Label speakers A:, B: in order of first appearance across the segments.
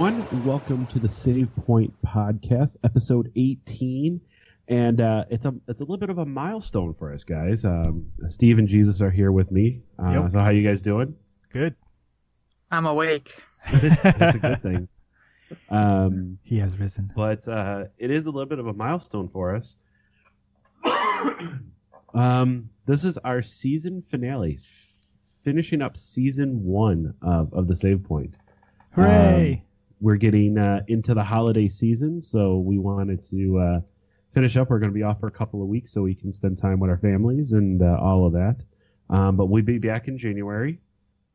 A: everyone. Welcome to the Save Point Podcast, episode 18. And it's a little bit of a milestone for us, guys. Steve and Jesus are here with me.
B: Yep.
A: So how you guys doing?
B: Good.
C: I'm awake.
A: That's a good thing.
B: He has risen.
A: But it is a little bit of a milestone for us. This is our season finale, finishing up season 1 of the Save Point.
B: Hooray!
A: We're getting into the holiday season, so we wanted to finish up. We're going to be off for a couple of weeks so we can spend time with our families and all of that. But we'll be back in January.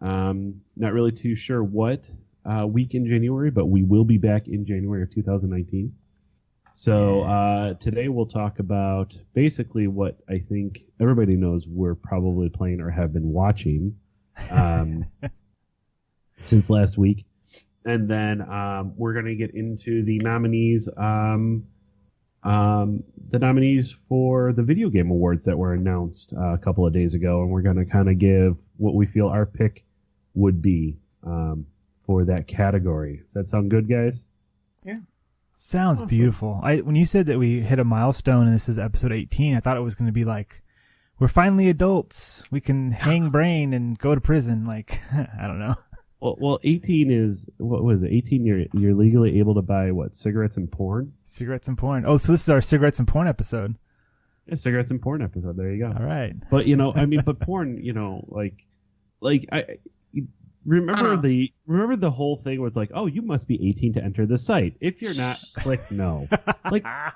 A: Not really too sure what week in January, but we will be back in January of 2019. So today we'll talk about basically what I think everybody knows we're probably playing or have been watching since last week. And then we're going to get into the nominees for the video game awards that were announced a couple of days ago. And we're going to kind of give what we feel our pick would be for that category. Does that sound good, guys?
C: Yeah.
B: Sounds beautiful. When you said that we hit a milestone and this is episode 18, I thought it was going to be like, we're finally adults. We can hang brain and go to prison. Like, I don't know.
A: Well, 18 is, what was it? 18, you're legally able to buy, what, cigarettes and porn?
B: Cigarettes and porn. Oh, so this is our cigarettes and porn episode.
A: Yeah, cigarettes and porn episode. There you go.
B: All right.
A: But, but porn, I remember the whole thing was like, oh, you must be 18 to enter the site. If you're not, click no. I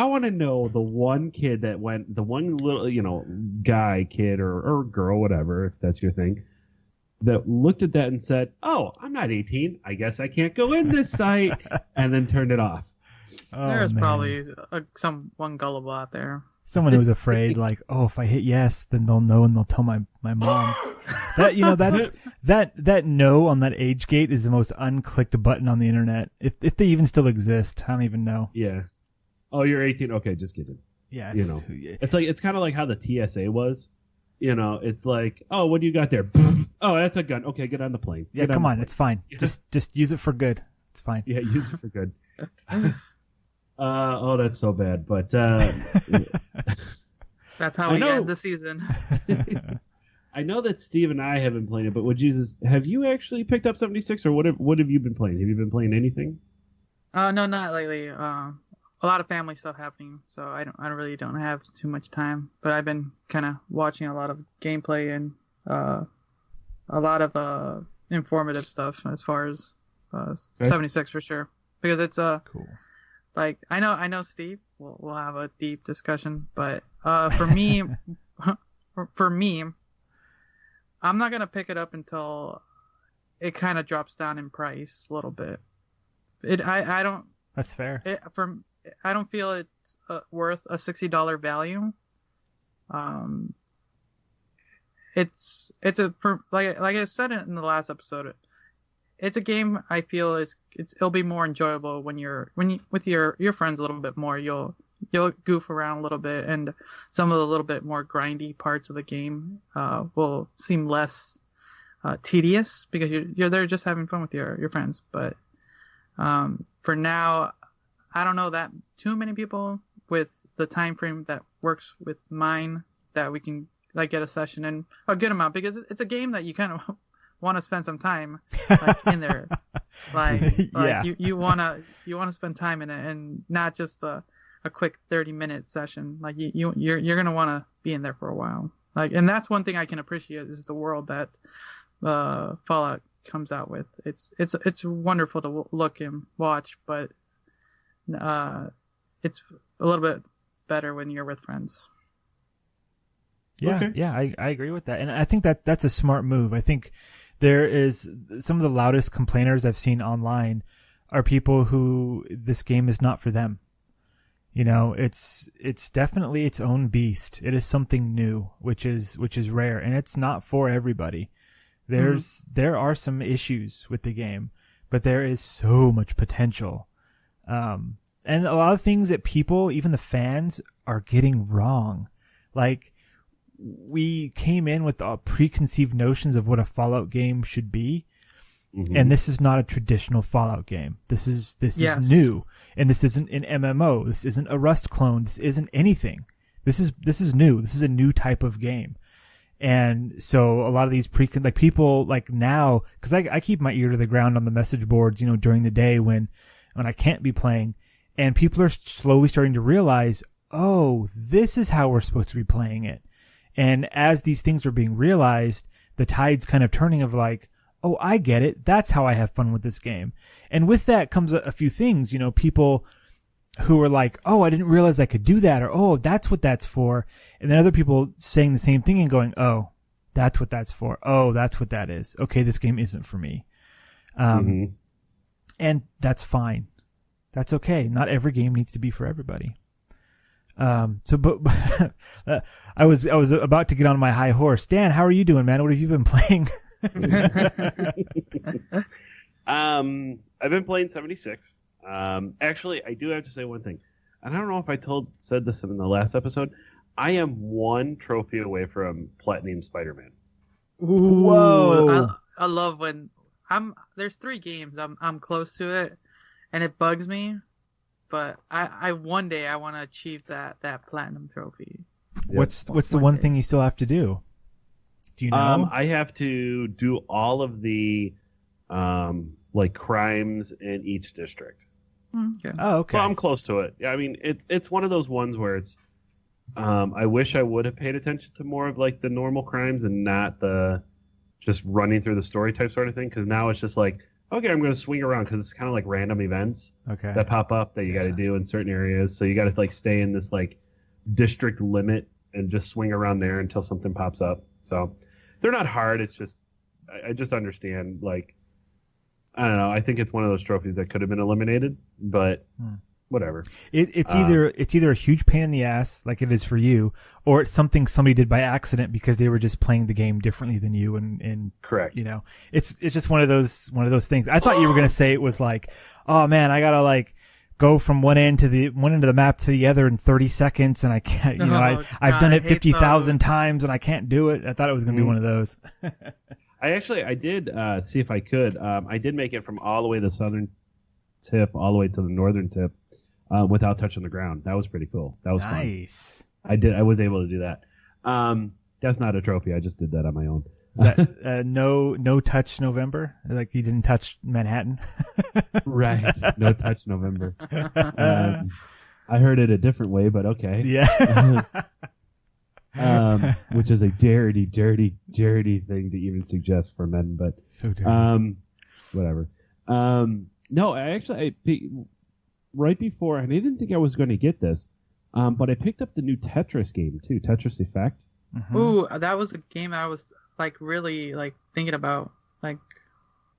A: want to know the one kid that went, the one little, guy, kid, or girl, whatever, if that's your thing, that looked at that and said, oh, I'm not 18. I guess I can't go in this site, and then turned it off.
B: Oh,
C: There's
B: man.
C: probably one gullible out there.
B: Someone who was afraid, like, oh, if I hit yes, then they'll know and they'll tell my mom. That no on that age gate is the most unclicked button on the internet. If they even still exist, I don't even know.
A: Yeah. Oh, you're 18. Okay, just kidding.
B: Yeah.
A: It's kind of like how the TSA was. It's like, oh, what do you got there? Oh, that's a gun. Okay, get on the plane.
B: Yeah, come on, it's fine. Just use it for good. It's fine.
A: Yeah, use it for good. Oh, that's so bad. But
C: that's how we end the season.
A: I know that Steve and I have been playing it, but have you actually picked up 76, or what have you been playing? Have you been playing anything?
C: No, not lately. A lot of family stuff happening, so I really don't have too much time. But I've been kind of watching a lot of gameplay and a lot of informative stuff as far as 76 for sure, because it's
B: cool.
C: Like I know Steve we'll have a deep discussion, but for me, I'm not gonna pick it up until it kind of drops down in price a little bit. I don't.
B: That's fair.
C: I don't feel it's worth a $60 value. It's like I said in the last episode, it's a game I feel it'll be more enjoyable when you with your friends a little bit more. You'll goof around a little bit, and some of the little bit more grindy parts of the game will seem less tedious because you're there just having fun with your friends. But for now, I don't know that too many people with the time frame that works with mine that we can get a session in a good amount, because it's a game that you kind of want to spend some time in there.
B: Yeah.
C: You want to spend time in it and not just a quick 30-minute session. Like you're going to want to be in there for a while. And that's one thing I can appreciate is the world that Fallout comes out with. It's wonderful to look and watch, but it's a little bit better when you're with friends.
B: Yeah,
A: okay.
B: Yeah, I agree with that. And I think that's a smart move. I think there is some of the loudest complainers I've seen online are people who this game is not for them. It's definitely its own beast. It is something new, which is rare, and it's not for everybody. There are some issues with the game, but there is so much potential. And a lot of things that people, even the fans, are getting wrong. Like, we came in with preconceived notions of what a Fallout game should be. And this is not a traditional Fallout game. This is new, and this isn't an MMO. This isn't a Rust clone. This isn't anything. This is new. This is a new type of game. And so a lot of these people like now, cause I keep my ear to the ground on the message boards, during the day when I can't be playing, and people are slowly starting to realize, oh, this is how we're supposed to be playing it. And as these things are being realized, the tide's kind of turning of like, oh, I get it. That's how I have fun with this game. And with that comes a few things, people who are like, oh, I didn't realize I could do that, or, oh, that's what that's for. And then other people saying the same thing and going, oh, that's what that's for. Oh, that's what that is. Okay, this game isn't for me. And that's fine. That's okay. Not every game needs to be for everybody. But I was about to get on my high horse. Dan, how are you doing, man? What have you been playing?
A: I've been playing 76. Actually, I do have to say one thing. And I don't know if I said this in the last episode. I am one trophy away from Platinum Spider-Man.
B: Whoa!
C: I love when there's 3 games I'm close to it, and it bugs me. But I one day I want to achieve that platinum trophy.
B: What's the one thing you still have to do? Do you know?
A: I have to do all of the crimes in each district.
C: Okay.
B: Oh, okay.
A: So I'm close to it. I mean, it's one of those ones where it's. I wish I would have paid attention to more of like the normal crimes and not the just running through the story type sort of thing. Because now it's just like, okay, I'm going to swing around because it's kind of like random events that pop up that you got to do in certain areas. So you got to like stay in this like district limit and just swing around there until something pops up. So they're not hard. It's just I just understand like I don't know. I think it's one of those trophies that could have been eliminated, but whatever.
B: It's either a huge pain in the ass like it is for you, or it's something somebody did by accident because they were just playing the game differently than you and
A: correct.
B: It's just one of those things. I thought you were gonna say it was like, oh man, I gotta like go from one end of the map to the other in 30 seconds, and I can't. I've done it 50,000 times and I can't do it. I thought it was gonna be one of those.
A: I did see if I could. I did make it from all the way to the southern tip all the way to the northern tip without touching the ground. That was pretty cool. That was
B: nice.
A: Fun. I was able to do that. That's not a trophy. I just did that on my own.
B: Is that no touch November? Like you didn't touch Manhattan?
A: Right. No touch November. I heard it a different way, but okay.
B: Yeah.
A: Which is a dirty thing to even suggest for men, but
B: so dirty.
A: Whatever. No, I right before, and I didn't think I was going to get this, but I picked up the new Tetris game too, Tetris Effect.
C: Mm-hmm. Ooh, that was a game I was like really like thinking about,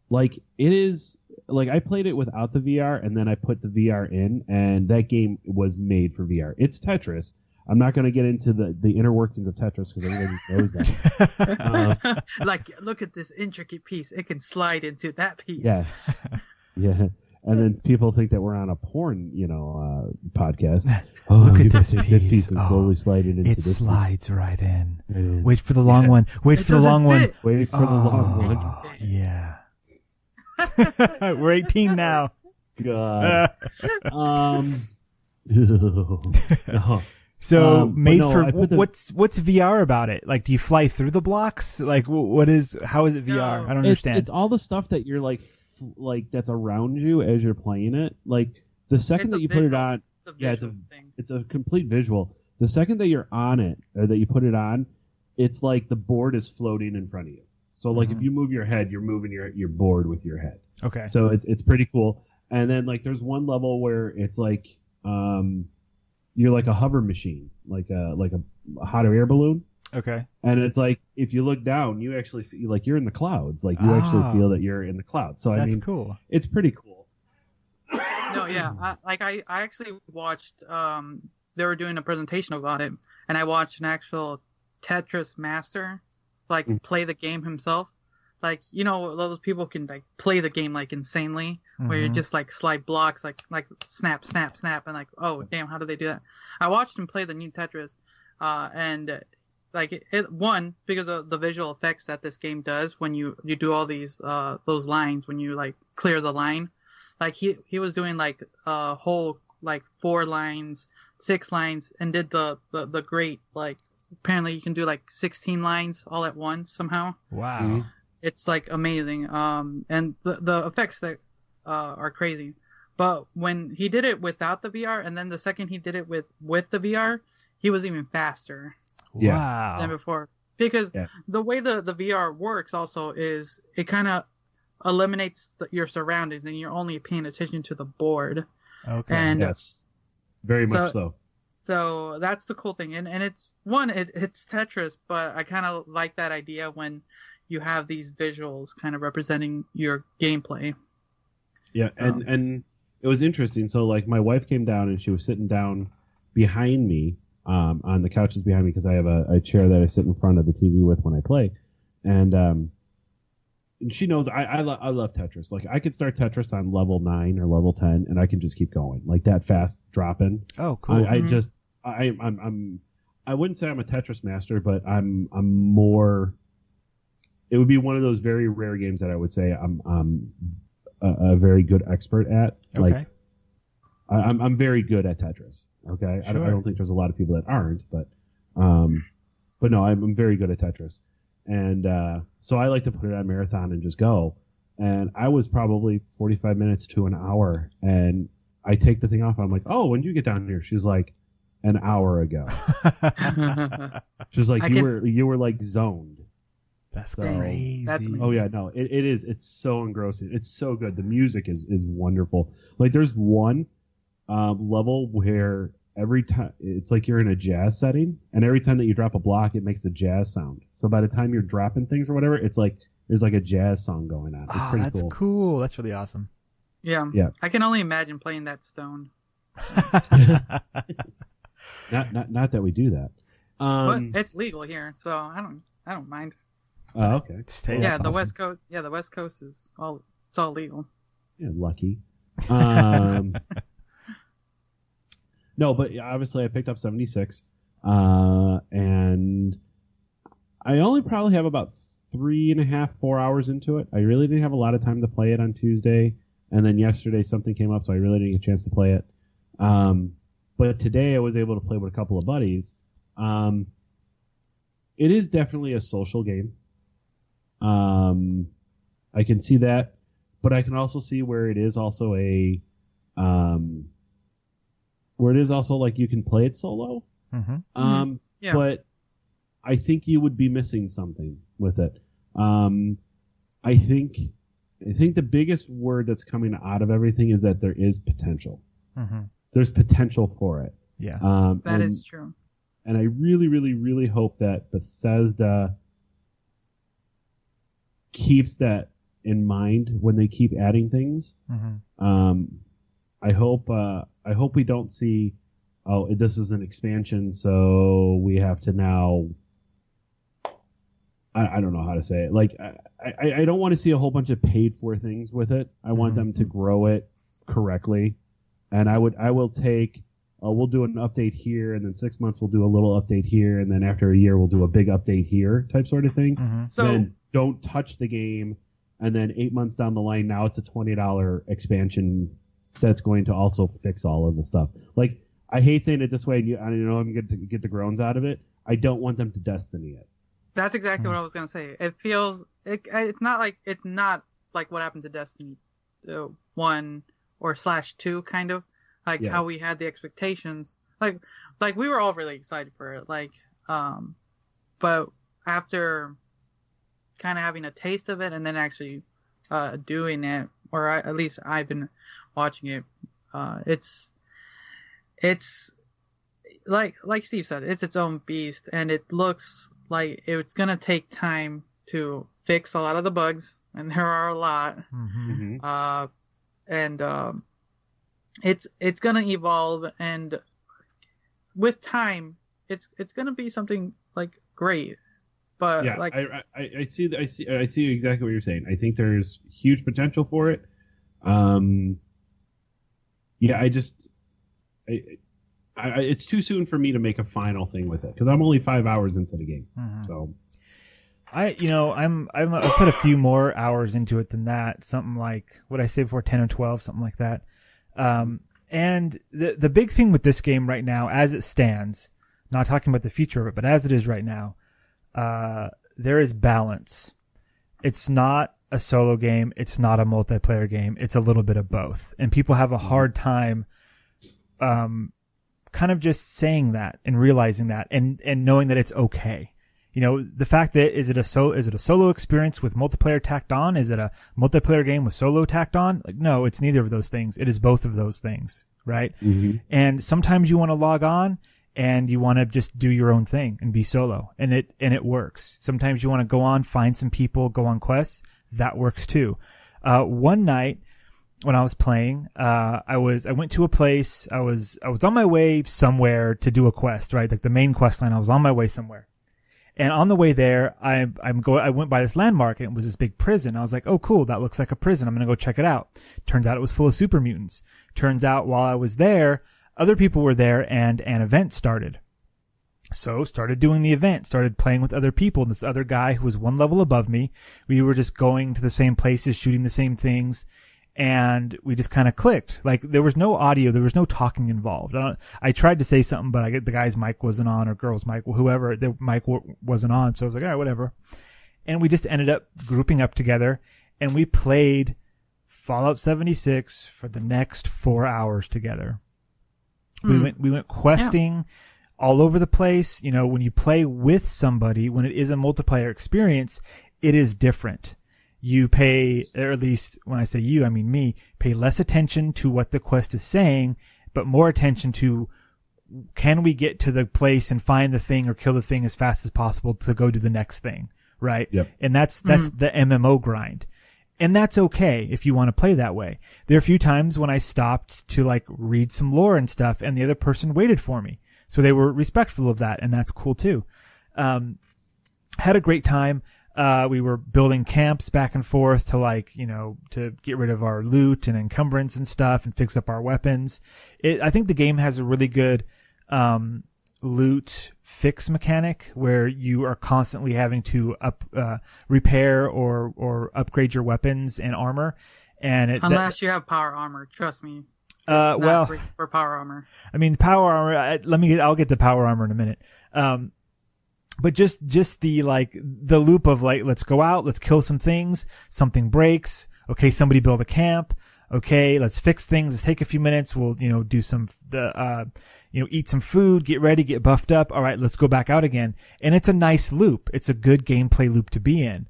C: like
A: it is like I played it without the VR, and then I put the VR in, and that game was made for VR. It's Tetris. I'm not going to get into the inner workings of Tetris because everybody knows that.
C: Like, look at this intricate piece. It can slide into that piece.
A: Yeah. Yeah. And then people think that we're on a porn, podcast.
B: Oh, look at this piece.
A: This piece is slowly sliding into
B: it
A: this
B: slides
A: piece.
B: Right in. Wait for the long one. Wait for the long one.
A: Wait for the long one.
B: Yeah. We're 18 now.
A: God. No.
B: So what's VR about it? Like, do you fly through the blocks? Like, how is it VR? I don't understand.
A: It's all the stuff that you're like that's around you as you're playing it. Like the second that you put it on, it's a complete visual. The second that you're on it or that you put it on, it's like the board is floating in front of you. So like if you move your head, you're moving your board with your head.
B: Okay.
A: So it's pretty cool. And then like there's one level where it's like you're like a hover machine, like a hot air balloon.
B: Okay.
A: And it's like if you look down, you actually feel like you're in the clouds. Like you actually feel that you're in the clouds. So
B: that's cool.
A: It's pretty cool.
C: No, yeah. I actually watched. They were doing a presentation about it, and I watched an actual Tetris master, play the game himself. Like those people can like play the game like insanely, where you just like slide blocks, like snap, snap, snap, and like, oh damn, how do they do that? I watched him play the new Tetris, and one, because of the visual effects that this game does when you do all these those lines, when you like clear the line, like he was doing like a whole like 4 lines, 6 lines, and did the great, like apparently you can do like 16 lines all at once somehow.
B: Wow.
A: Mm-hmm.
C: It's like amazing. And the effects that are crazy. But when he did it without the VR, and then the second he did it with the VR, he was even faster
A: Yeah.
B: Wow.
C: than before. Because
A: Yeah.
C: the way the VR works also is it kind of eliminates your surroundings, and you're only paying attention to the board.
B: Okay.
C: And
A: Yes. Very much so.
C: So that's the cool thing. And it's it's Tetris, but I kind of like that idea when you have these visuals kind of representing your gameplay.
A: Yeah,
C: So.
A: and it was interesting. So like my wife came down and she was sitting down behind me on the couches behind me because I have a chair that I sit in front of the TV with when I play, and she knows I love Tetris. Like I could start Tetris on level 9 or level 10 and I can just keep going like that fast dropping.
B: Oh, cool.
A: I wouldn't say I'm a Tetris master, but I'm more. It would be one of those very rare games that I would say I'm a very good expert at.
B: Okay.
A: Like I'm very good at Tetris. Okay,
B: Sure.
A: I don't think there's a lot of people that aren't, but no, I'm very good at Tetris, and so I like to put it on marathon and just go. And I was probably 45 minutes to an hour, and I take the thing off. I'm like, oh, when did you get down here? She's like, an hour ago. She's like, you were like zoned.
B: That's
A: So-
B: crazy.
C: That's-
A: Oh yeah, no, it is. It's so engrossing. It's so good. The music is wonderful. Like there's one level where every time it's like you're in a jazz setting, and every time that you drop a block, it makes a jazz sound. So by the time you're dropping things or whatever, it's like there's like a jazz song going on. It's
B: Oh,
A: pretty
B: that's
A: cool.
B: cool. That's really awesome.
C: Yeah.
A: Yeah.
C: I can only imagine playing that stoned.
A: Not that we do that.
C: But it's legal here, so I don't mind.
A: Oh, okay.
B: Stay,
C: Yeah,
B: that's
C: the
B: awesome.
C: West Coast. Yeah, the West Coast is it's all legal.
A: Yeah, lucky. No, but obviously I picked up 76, and I only probably have about 3.5, 4 hours into it. I really didn't have a lot of time to play it on Tuesday, and then yesterday something came up, so I really didn't get a chance to play it. But today I was able to play with a couple of buddies. It is definitely a social game. I can see that, but I can also see where it is also where it is also like you can play it solo.
B: Mm-hmm.
C: Yeah.
A: But I think you would be missing something with it. I think the biggest word that's coming out of everything is that there is potential.
B: Mm-hmm.
A: There's potential for it.
B: Yeah.
C: That is true.
A: And I really, really, really hope that Bethesda keeps that in mind when they keep adding things.
B: Mm-hmm.
A: I hope we don't see, oh, this is an expansion, so we have to now. I don't know how to say it. Like, I don't want to see a whole bunch of paid for things with it. I want them to grow it correctly, and I will take. We'll do an update here, and then 6 months we'll do a little update here, and then after a year we'll do a big update here, type sort of thing.
B: Mm-hmm.
C: So
A: Then don't touch the game, and then 8 months down the line, now it's a $20 expansion that's going to also fix all of the stuff. Like, I hate saying it this way, and I know I'm going to get the groans out of it. I don't want them to Destiny it.
C: that's exactly what I was gonna say. It feels it's not like what happened to Destiny 1 or /2 kind of. Like
A: Yeah.
C: how we had the expectations, like we were all really excited for it, but after kind of having a taste of it and then actually doing it, or at least I've been watching it, it's like Steve said, it's its own beast, and it looks like it's gonna take time to fix a lot of the bugs, and there are a lot.
B: Mm-hmm.
C: And it's gonna evolve, and with time, it's gonna be something like great. But
A: Yeah,
C: like,
A: I see exactly what you're saying. I think there's huge potential for it. Yeah, it's too soon for me to make a final thing with it because I'm only 5 hours into the game.
B: Mm-hmm.
A: So
B: I put a few more hours into it than that. Something like what I say before, 10 or 12, something like that. And the big thing with this game right now, as it stands, not talking about the future of it, but as it is right now, there is balance. It's not a solo game. It's not a multiplayer game. It's a little bit of both. And people have a hard time, kind of just saying that and realizing that and knowing that it's okay. You know, the fact that is it a solo experience with multiplayer tacked on? Is it a multiplayer game with solo tacked on? Like, no, it's neither of those things. It is both of those things, right? Mm-hmm. And sometimes you want to log on and you want to just do your own thing and be solo, and it works. Sometimes you want to go on, find some people, go on quests. That works too. One night when I was playing, I went to a place. I was on my way somewhere to do a quest, right? Like the main quest line. I was on my way somewhere. And on the way there, I went by this landmark and it was this big prison. I was like, oh, cool. That looks like a prison. I'm going to go check it out. Turns out it was full of super mutants. Turns out while I was there, other people were there and an event started. So started doing the event, started playing with other people. This other guy who was one level above me, we were just going to the same places, shooting the same things. And we just kind of clicked. Like there was no audio, there was no talking involved. I tried to say something, but the guy's mic wasn't on, or girl's mic, whoever, the mic wasn't on. So I was like, all right, whatever. And we just ended up grouping up together and we played Fallout 76 for the next 4 hours together. We went questing all over the place. You know, when you play with somebody, when it is a multiplayer experience, it is different. You pay, or at least when I say you, I mean me, pay less attention to what the quest is saying, but more attention to can we get to the place and find the thing or kill the thing as fast as possible to go do the next thing, right?
A: Yep.
B: And that's the MMO grind. And that's okay if you want to play that way. There are a few times when I stopped to like read some lore and stuff and the other person waited for me. So they were respectful of that, and that's cool too. Had a great time. We were building camps back and forth to to get rid of our loot and encumbrance and stuff and fix up our weapons. I think the game has a really good, loot fix mechanic where you are constantly having to repair or upgrade your weapons and armor. And
C: unless you have power armor, trust me. For power armor. I
B: mean, power armor, I'll get the power armor in a minute. But just the loop of let's go out, let's kill some things, something breaks. Okay, somebody build a camp. Okay, let's fix things. Let's take a few minutes. We'll, do eat some food, get ready, get buffed up. All right, let's go back out again. And it's a nice loop. It's a good gameplay loop to be in.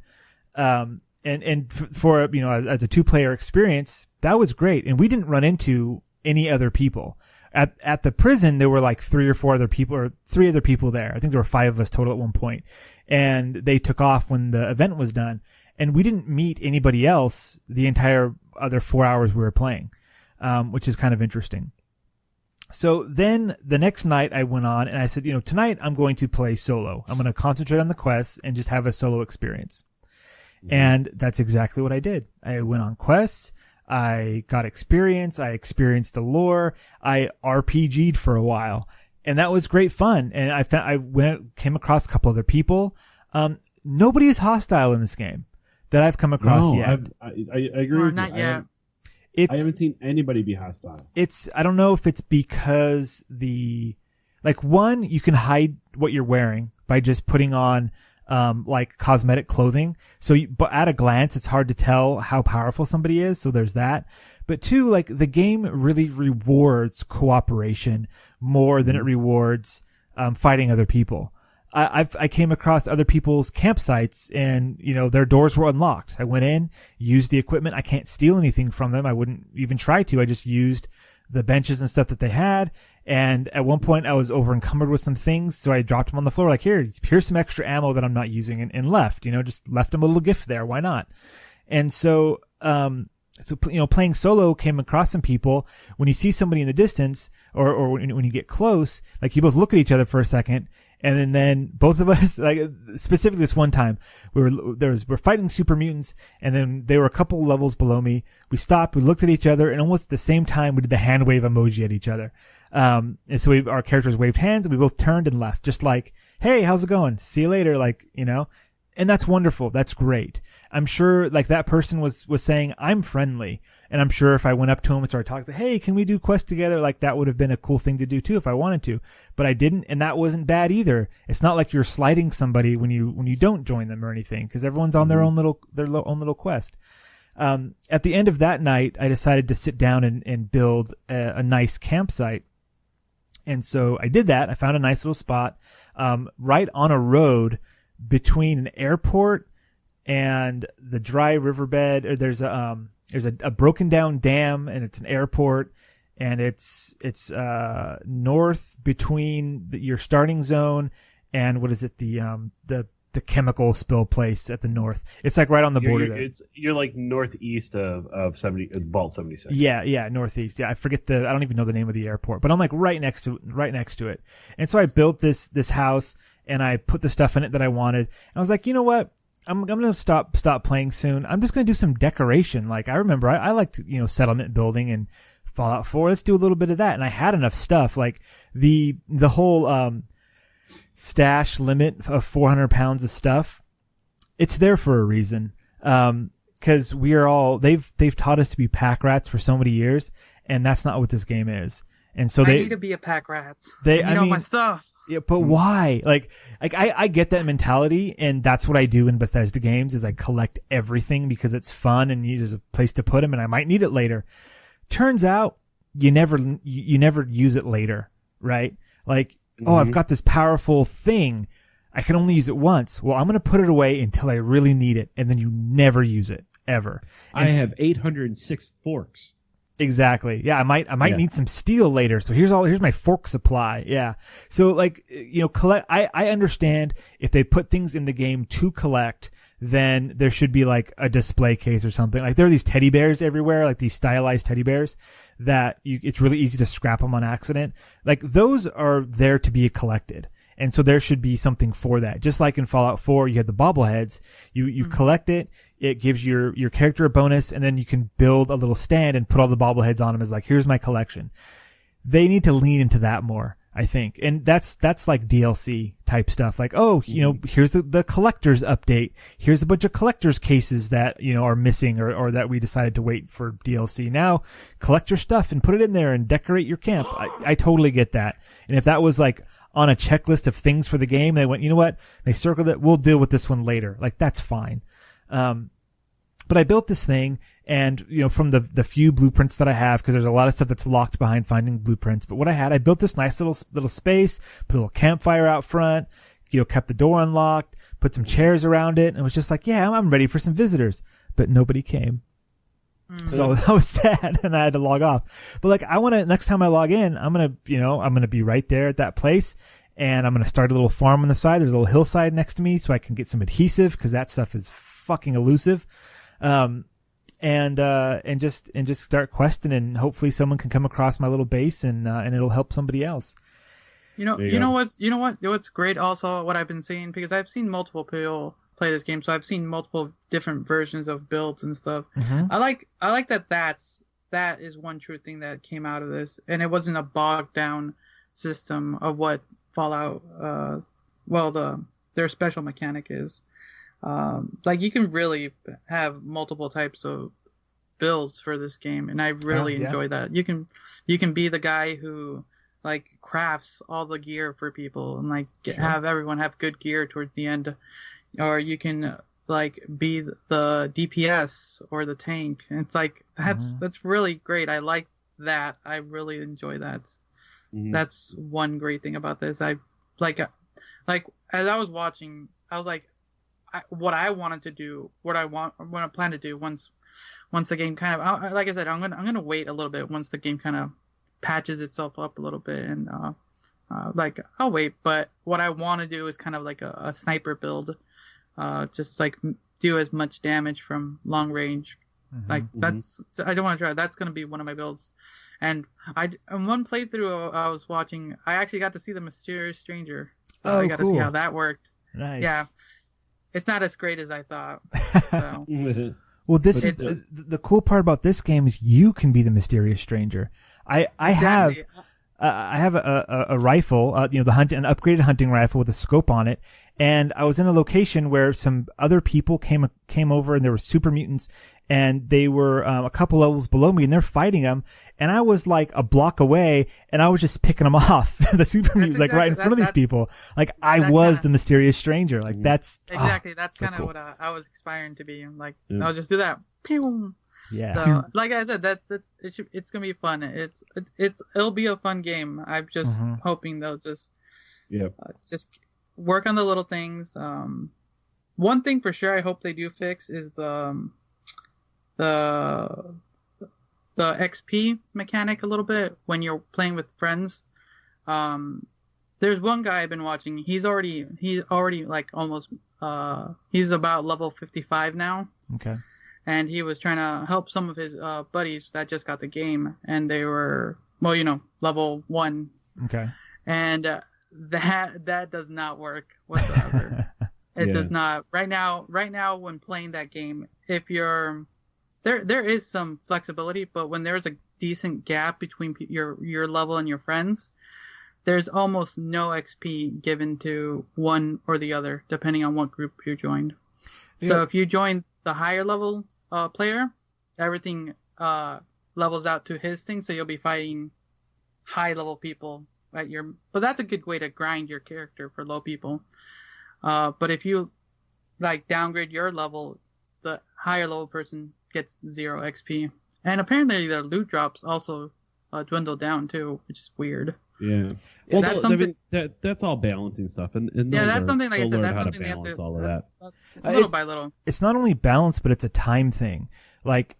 B: And for, as a 2-player experience, that was great. And we didn't run into any other people. At the prison, there were 3 other people there. I think there were 5 of us total at one point. And they took off when the event was done. And we didn't meet anybody else the entire other 4 hours we were playing, which is kind of interesting. So then the next night I went on and I said, tonight I'm going to play solo. I'm going to concentrate on the quests and just have a solo experience. Mm-hmm. And that's exactly what I did. I went on quests. I got experience. I experienced the lore. I RPG'd for a while, and that was great fun. And I came across a couple other people. Nobody is hostile in this game that I've come across yet.
A: I agree with
C: not
A: you.
C: Yet.
A: I haven't seen anybody be hostile.
B: I don't know if it's because you can hide what you're wearing by just putting on cosmetic clothing. But at a glance, it's hard to tell how powerful somebody is. So there's that. But 2, the game really rewards cooperation more than it rewards, fighting other people. I came across other people's campsites and, their doors were unlocked. I went in, used the equipment. I can't steal anything from them. I wouldn't even try to. I just used the benches and stuff that they had. And at one point I was over encumbered with some things. So I dropped them on the floor here's some extra ammo that I'm not using and left, just left them a little gift there. Why not? And so, playing solo, came across some people. When you see somebody in the distance or when you get close, you both look at each other for a second And then both of us, like specifically this one time, we're fighting super mutants, and then they were a couple levels below me. We stopped, we looked at each other, and almost at the same time we did the hand wave emoji at each other. And so our characters waved hands, and we both turned and left, just like, hey, how's it going? See you later, like, you know. And that's wonderful. That's great. I'm sure like that person was saying, I'm friendly. And I'm sure if I went up to him and started talking to, hey, can we do quests together? Like that would have been a cool thing to do too if I wanted to, but I didn't. And that wasn't bad either. It's not like you're slighting somebody when you don't join them or anything, because everyone's on their own little quest. At the end of that night, I decided to sit down and build a nice campsite. And so I did that. I found a nice little spot, right on a road between an airport and the dry riverbed. Or there's a broken down dam, and it's an airport, and it's north between your starting zone and what is it, the chemical spill place at the north. It's like right on the border there.
A: You're like northeast of Vault 76.
B: Yeah, northeast. Yeah, I don't even know the name of the airport, but I'm like right next to it. And so I built this house, and I put the stuff in it that I wanted. And I was like, you know what? I'm going to stop playing soon. I'm just going to do some decoration. Like I remember I liked, you know, settlement building and Fallout 4. Let's do a little bit of that. And I had enough stuff, like the whole, stash limit of 400 pounds of stuff. It's there for a reason. Cause they've taught us to be pack rats for so many years, and that's not what this game is. And so
C: I need to be a pack rat. I need all my stuff.
B: Yeah, but why? Like I get that mentality, and that's what I do in Bethesda games is I collect everything because it's fun and there's a place to put them and I might need it later. Turns out you never use it later, right? Like, I've got this powerful thing. I can only use it once. Well, I'm going to put it away until I really need it, and then you never use it ever.
A: And I have 806 forks.
B: Exactly. Yeah, I might need some steel later. So here's my fork supply. Yeah. So like, you know, I understand if they put things in the game to collect, then there should be like a display case or something. Like there are these teddy bears everywhere, like these stylized teddy bears that it's really easy to scrap them on accident. Like those are there to be collected. And so there should be something for that. Just like in Fallout 4, you had the bobbleheads. You collect it. It gives your character a bonus, and then you can build a little stand and put all the bobbleheads on them as like, here's my collection. They need to lean into that more, I think. And that's like DLC type stuff. Like, you know, here's the collector's update. Here's a bunch of collector's cases that, you know, are missing or that we decided to wait for DLC. Now collect your stuff and put it in there and decorate your camp. I totally get that. And if that was like on a checklist of things for the game, they went, you know what? They circled it. We'll deal with this one later. Like that's fine. But I built this thing, and, you know, from the few blueprints that I have, because there's a lot of stuff that's locked behind finding blueprints. But what I built this nice little space, put a little campfire out front, you know, kept the door unlocked, put some chairs around it, and it was just like, yeah, I'm ready for some visitors. But nobody came. So that was sad, and I had to log off. But like, next time I log in, I'm going to be right there at that place, and I'm going to start a little farm on the side. There's a little hillside next to me, so I can get some adhesive, because that stuff is fucking elusive. And just start questing, and hopefully someone can come across my little base and it'll help somebody else.
C: You know what's great also, what I've been seeing, because I've seen multiple people play this game, so I've seen multiple different versions of builds and stuff. Mm-hmm. I like that is one true thing that came out of this, and it wasn't a bogged down system of what Fallout, their special mechanic is. Like you can really have multiple types of builds for this game, and I really enjoy that. You can be the guy who like crafts all the gear for people and like have everyone have good gear towards the end, or you can like be the DPS or the tank. And it's like that's really great. I like that. I really enjoy that. Mm-hmm. That's one great thing about this. I like as I was watching, I was like, what I wanted to do, what I plan to do once the game kind of, like I said, I'm gonna wait a little bit once the game kind of patches itself up a little bit, and like I'll wait. But what I want to do is kind of like a sniper build, just like do as much damage from long range. Like that's, I don't want to try. That's gonna be one of my builds. And in one playthrough I was watching, I actually got to see the Mysterious Stranger. So
B: Oh,
C: I got to
B: cool.
C: see how that worked.
B: Nice.
C: Yeah, it's not as great as I thought. So.
B: Well, this is the cool part about this game is you can be the mysterious stranger. I have a rifle, an upgraded hunting rifle with a scope on it, and I was in a location where some other people came over, and there were super mutants, and they were a couple levels below me, and they're fighting them, and I was like a block away, and I was just picking them off, the super mutants, like right in front of these people, like I was the mysterious stranger, like that's
C: exactly that's
B: so
C: kind of
B: cool.
C: what I was aspiring to be. Like I'll just do that. Pew!
B: Yeah.
C: So, like I said, it's gonna be fun. It'll be a fun game. I'm just hoping they'll just work on the little things. One thing for sure, I hope they do fix is the XP mechanic a little bit when you're playing with friends. There's one guy I've been watching. He's already like almost he's about level 55 now.
B: Okay.
C: And he was trying to help some of his buddies that just got the game, and they were level 1.
B: Okay.
C: And that does not work whatsoever. It does not. Right now when playing that game, if you're there is some flexibility, but when there's a decent gap between your level and your friends, there's almost no XP given to one or the other, depending on what group you joined. Yeah. So if you join the higher level player, everything levels out to his thing, so you'll be fighting high level people at your. But that's a good way to grind your character for low people. But if you like downgrade your level, the higher level person gets 0 XP, and apparently their loot drops also dwindle down too, which is weird.
A: Yeah, well, that's something. That's all balancing stuff, and
C: that's something. Like I said, that's something
A: they have to all of that
C: little by little.
B: It's not only balance, but it's a time thing. Like,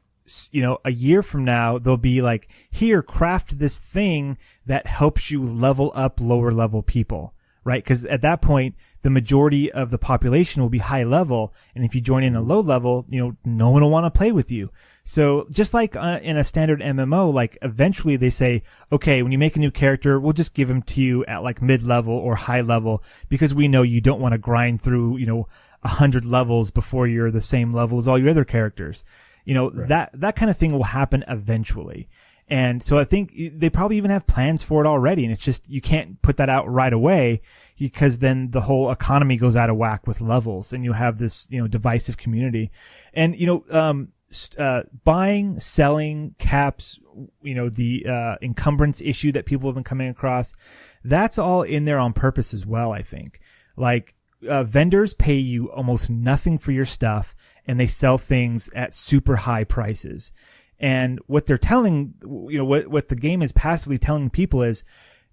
B: a year from now, they'll be like, here, craft this thing that helps you level up lower level people, right? Because at that point, the majority of the population will be high level, and if you join in a low level, no one will want to play with you. So just like in a standard MMO, like eventually they say, okay, when you make a new character, we'll just give him to you at like mid-level or high level, because we know you don't want to grind through 100 levels before you're the same level as all your other characters. Right. That kind of thing will happen eventually. And so I think they probably even have plans for it already. And it's just, you can't put that out right away, because then the whole economy goes out of whack with levels, and you have this, divisive community. And, buying, selling, caps, the encumbrance issue that people have been coming across, that's all in there on purpose as well, I think. Like, vendors pay you almost nothing for your stuff, and they sell things at super high prices. And what they're telling, what the game is passively telling people is,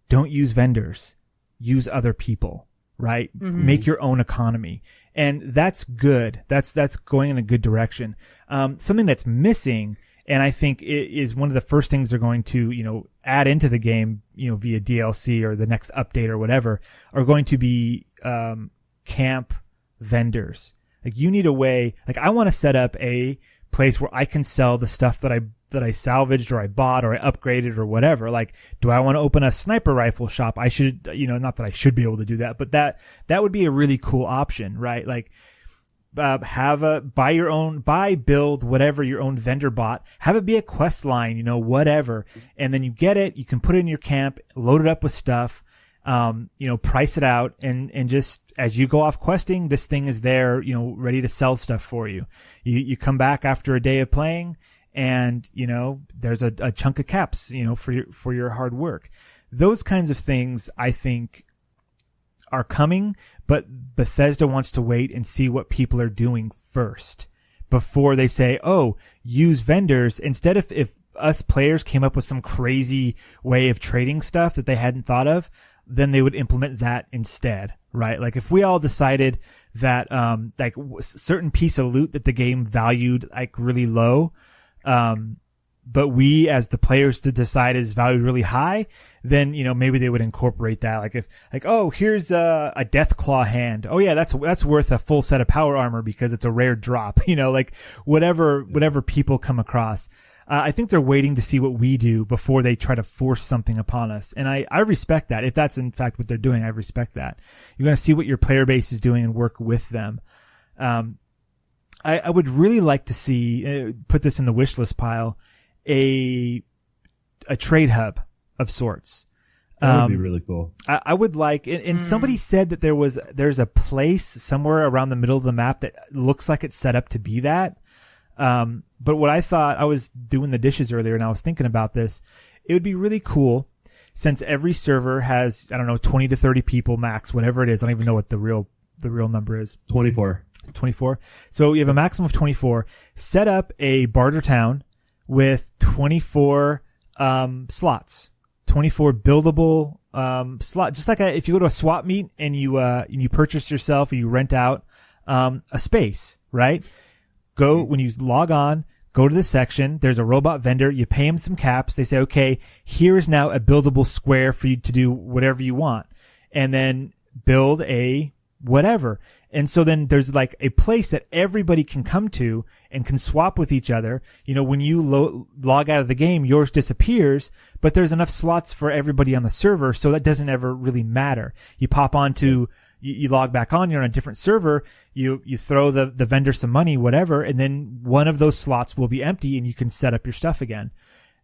B: don't use vendors, use other people, right? Mm-hmm. Make your own economy. And that's good. That's going in a good direction. Something that's missing, and I think it is one of the first things they're going to, add into the game, via DLC or the next update or whatever, are going to be, camp vendors. Like, you need a way, like, I want to set up a place where I can sell the stuff that I salvaged or I bought or I upgraded or whatever. Like, do I want to open a sniper rifle shop? I should, not that I should be able to do that, but that would be a really cool option, right? Like, build whatever your own vendor bot, have it be a quest line, whatever. And then you get it, you can put it in your camp, load it up with stuff, price it out, and just as you go off questing, this thing is there, ready to sell stuff for you. You come back after a day of playing, and, there's a chunk of caps, for your hard work. Those kinds of things, I think, are coming, but Bethesda wants to wait and see what people are doing first before they say, oh, use vendors. Instead, if us players came up with some crazy way of trading stuff that they hadn't thought of, then they would implement that instead, right? Like, if we all decided that, certain piece of loot that the game valued, like, really low, but we as the players to decide is valued really high, then, maybe they would incorporate that. Like, here's a Deathclaw hand. Oh yeah, that's worth a full set of power armor because it's a rare drop, whatever people come across. I think they're waiting to see what we do before they try to force something upon us. And I respect that. If that's in fact what they're doing, I respect that. You're going to see what your player base is doing and work with them. I would really like to see, put this in the wish list pile, a trade hub of sorts.
A: That would be really cool.
B: I would like, and somebody said that there's a place somewhere around the middle of the map that looks like it's set up to be that. But what I thought, I was doing the dishes earlier and I was thinking about this. It would be really cool since every server has, I don't know, 20 to 30 people max, whatever it is. I don't even know what the real number is.
A: 24.
B: So you have a maximum of 24. Set up a barter town with 24, slots. 24 buildable, slot. Just like if you go to a swap meet and you purchase yourself or you rent out, a space, right? When you log on, go to the section. There's a robot vendor. You pay him some caps. They say, okay, here is now a buildable square for you to do whatever you want. And then build a whatever. And so then there's like a place that everybody can come to and can swap with each other. You know, when you log out of the game, yours disappears, but there's enough slots for everybody on the server. So that doesn't ever really matter. You pop onto, you log back on, you're on a different server, you throw the vendor some money, whatever, and then one of those slots will be empty and you can set up your stuff again.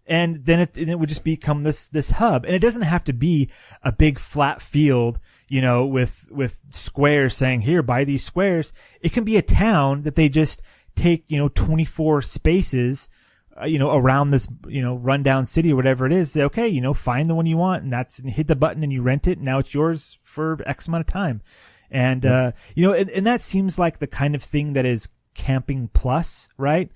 B: And then it would just become this hub. And it doesn't have to be a big flat field, you know, with squares saying, here, buy these squares. It can be a town that they just take, 24 spaces, around this, rundown city or whatever it is. Say, okay, find the one you want and hit the button and you rent it. And now it's yours for X amount of time. And, and that seems like the kind of thing that is camping plus, right?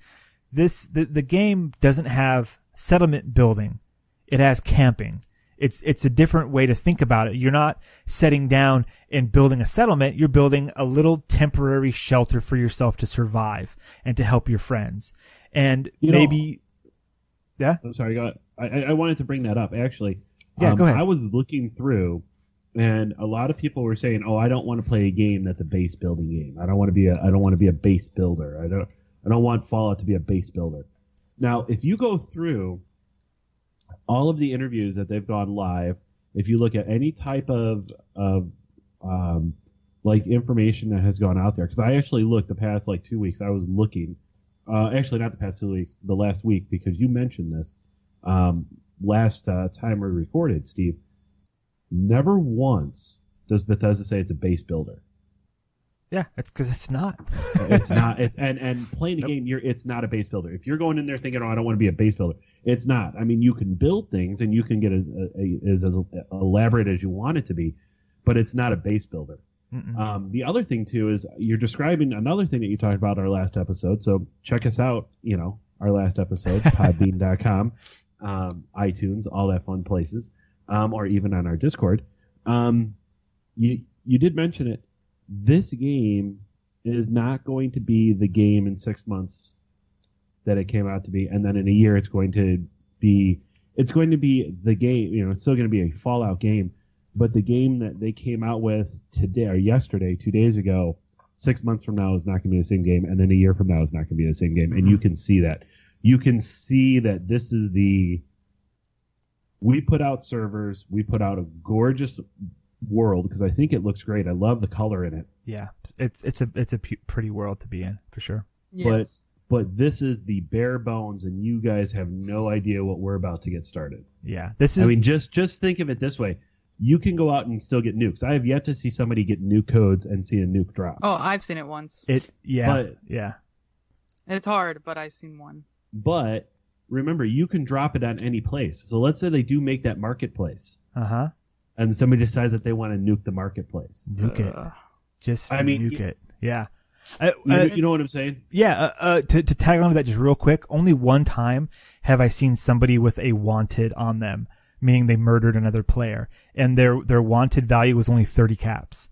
B: The game doesn't have settlement building. It has camping. It's a different way to think about it. You're not setting down and building a settlement. You're building a little temporary shelter for yourself to survive and to help your friends. And yeah.
A: I'm sorry. I wanted to bring that up actually.
B: Yeah, go ahead.
A: I was looking through and a lot of people were saying, oh, I don't want to play a game that's a base building game. I don't want to be a base builder. I don't want Fallout to be a base builder. Now, if you go through all of the interviews that they've gone live, if you look at any type of information that has gone out there, because I actually looked the past 2 weeks, I was looking, actually not the past 2 weeks, the last week, because you mentioned this last time we recorded, Steve. Never once does Bethesda say it's a base builder.
B: Yeah, it's because it's not.
A: It's not. And playing the game, it's not a base builder. If you're going in there thinking, oh, I don't want to be a base builder, it's not. I mean, you can build things and you can get as elaborate as you want it to be, but it's not a base builder. The other thing, too, is you're describing another thing that you talked about our last episode. So check us out, our last episode, podbean.com, iTunes, all that fun places, or even on our Discord. You did mention it. This game is not going to be the game in 6 months that it came out to be, and then in a year it's going to be the game. It's still going to be a Fallout game, but the game that they came out with today or yesterday, 2 days ago, 6 months from now is not going to be the same game, and then a year from now is not going to be the same game, and you can see that. You can see that this is we put out servers, we put out a gorgeous world because I think it looks great. I love the color in it.
B: Yeah, it's a pretty world to be in for sure.
C: Yes.
A: But this is the bare bones, and you guys have no idea what we're about to get started.
B: Yeah, this is.
A: I mean, just think of it this way: you can go out and still get nukes. I have yet to see somebody get nuke codes and see a nuke drop.
C: Oh, I've seen it once.
B: Yeah.
C: It's hard, but I've seen one.
A: But remember, you can drop it on any place. So let's say they do make that marketplace. And somebody decides that they want to nuke the marketplace.
B: Nuke it. Just nuke it. Yeah.
A: You know what I'm saying?
B: Yeah. To tag on to that just real quick, only one time have I seen somebody with a wanted on them, meaning they murdered another player, and their wanted value was only 30 caps.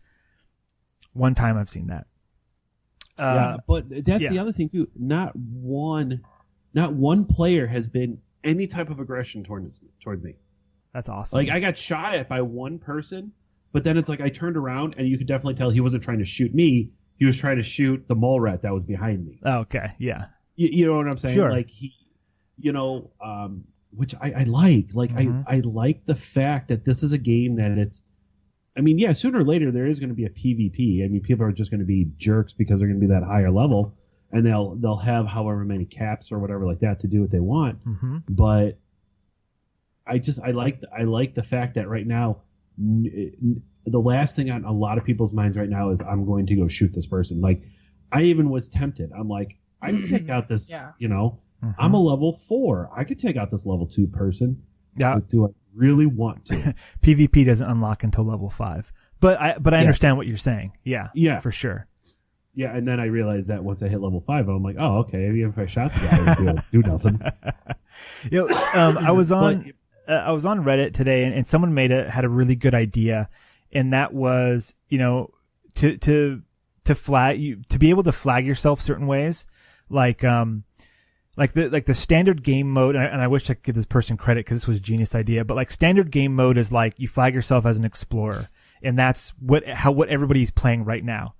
B: One time I've seen that.
A: Yeah, but that's the other thing too. Not one player has been any type of aggression towards me.
B: That's awesome.
A: I got shot at by one person, but then it's I turned around and you could definitely tell he wasn't trying to shoot me. He was trying to shoot the mole rat that was behind me.
B: Oh, okay, yeah.
A: You know what I'm saying?
B: Sure.
A: which I like.
B: Mhm.
A: I like the fact that this is a game that it's. I mean, yeah, sooner or later there is going to be a PvP. I mean, people are just going to be jerks because they're going to be that higher level, and they'll have however many caps or whatever like that to do what they want.
B: Mm-hmm.
A: But I like the fact that right now the last thing on a lot of people's minds right now is I'm going to go shoot this person. Like I even was tempted. I'm like I can take out this.
C: Yeah.
B: Mm-hmm.
A: I'm a level 4. I could take out this level 2 person.
B: Yeah.
A: But do I really want to?
B: PvP doesn't unlock until level 5. But I understand what you're saying. Yeah.
A: Yeah.
B: For sure.
A: Yeah, and then I realized that once I hit level 5, I'm like, oh, okay, even if I shot the guy, it would do nothing.
B: I was on Reddit today, and someone had a really good idea, and that was, to be able to flag yourself certain ways, like the standard game mode, and I wish I could give this person credit because this was a genius idea, but like standard game mode is like you flag yourself as an explorer, and that's what everybody's playing right now.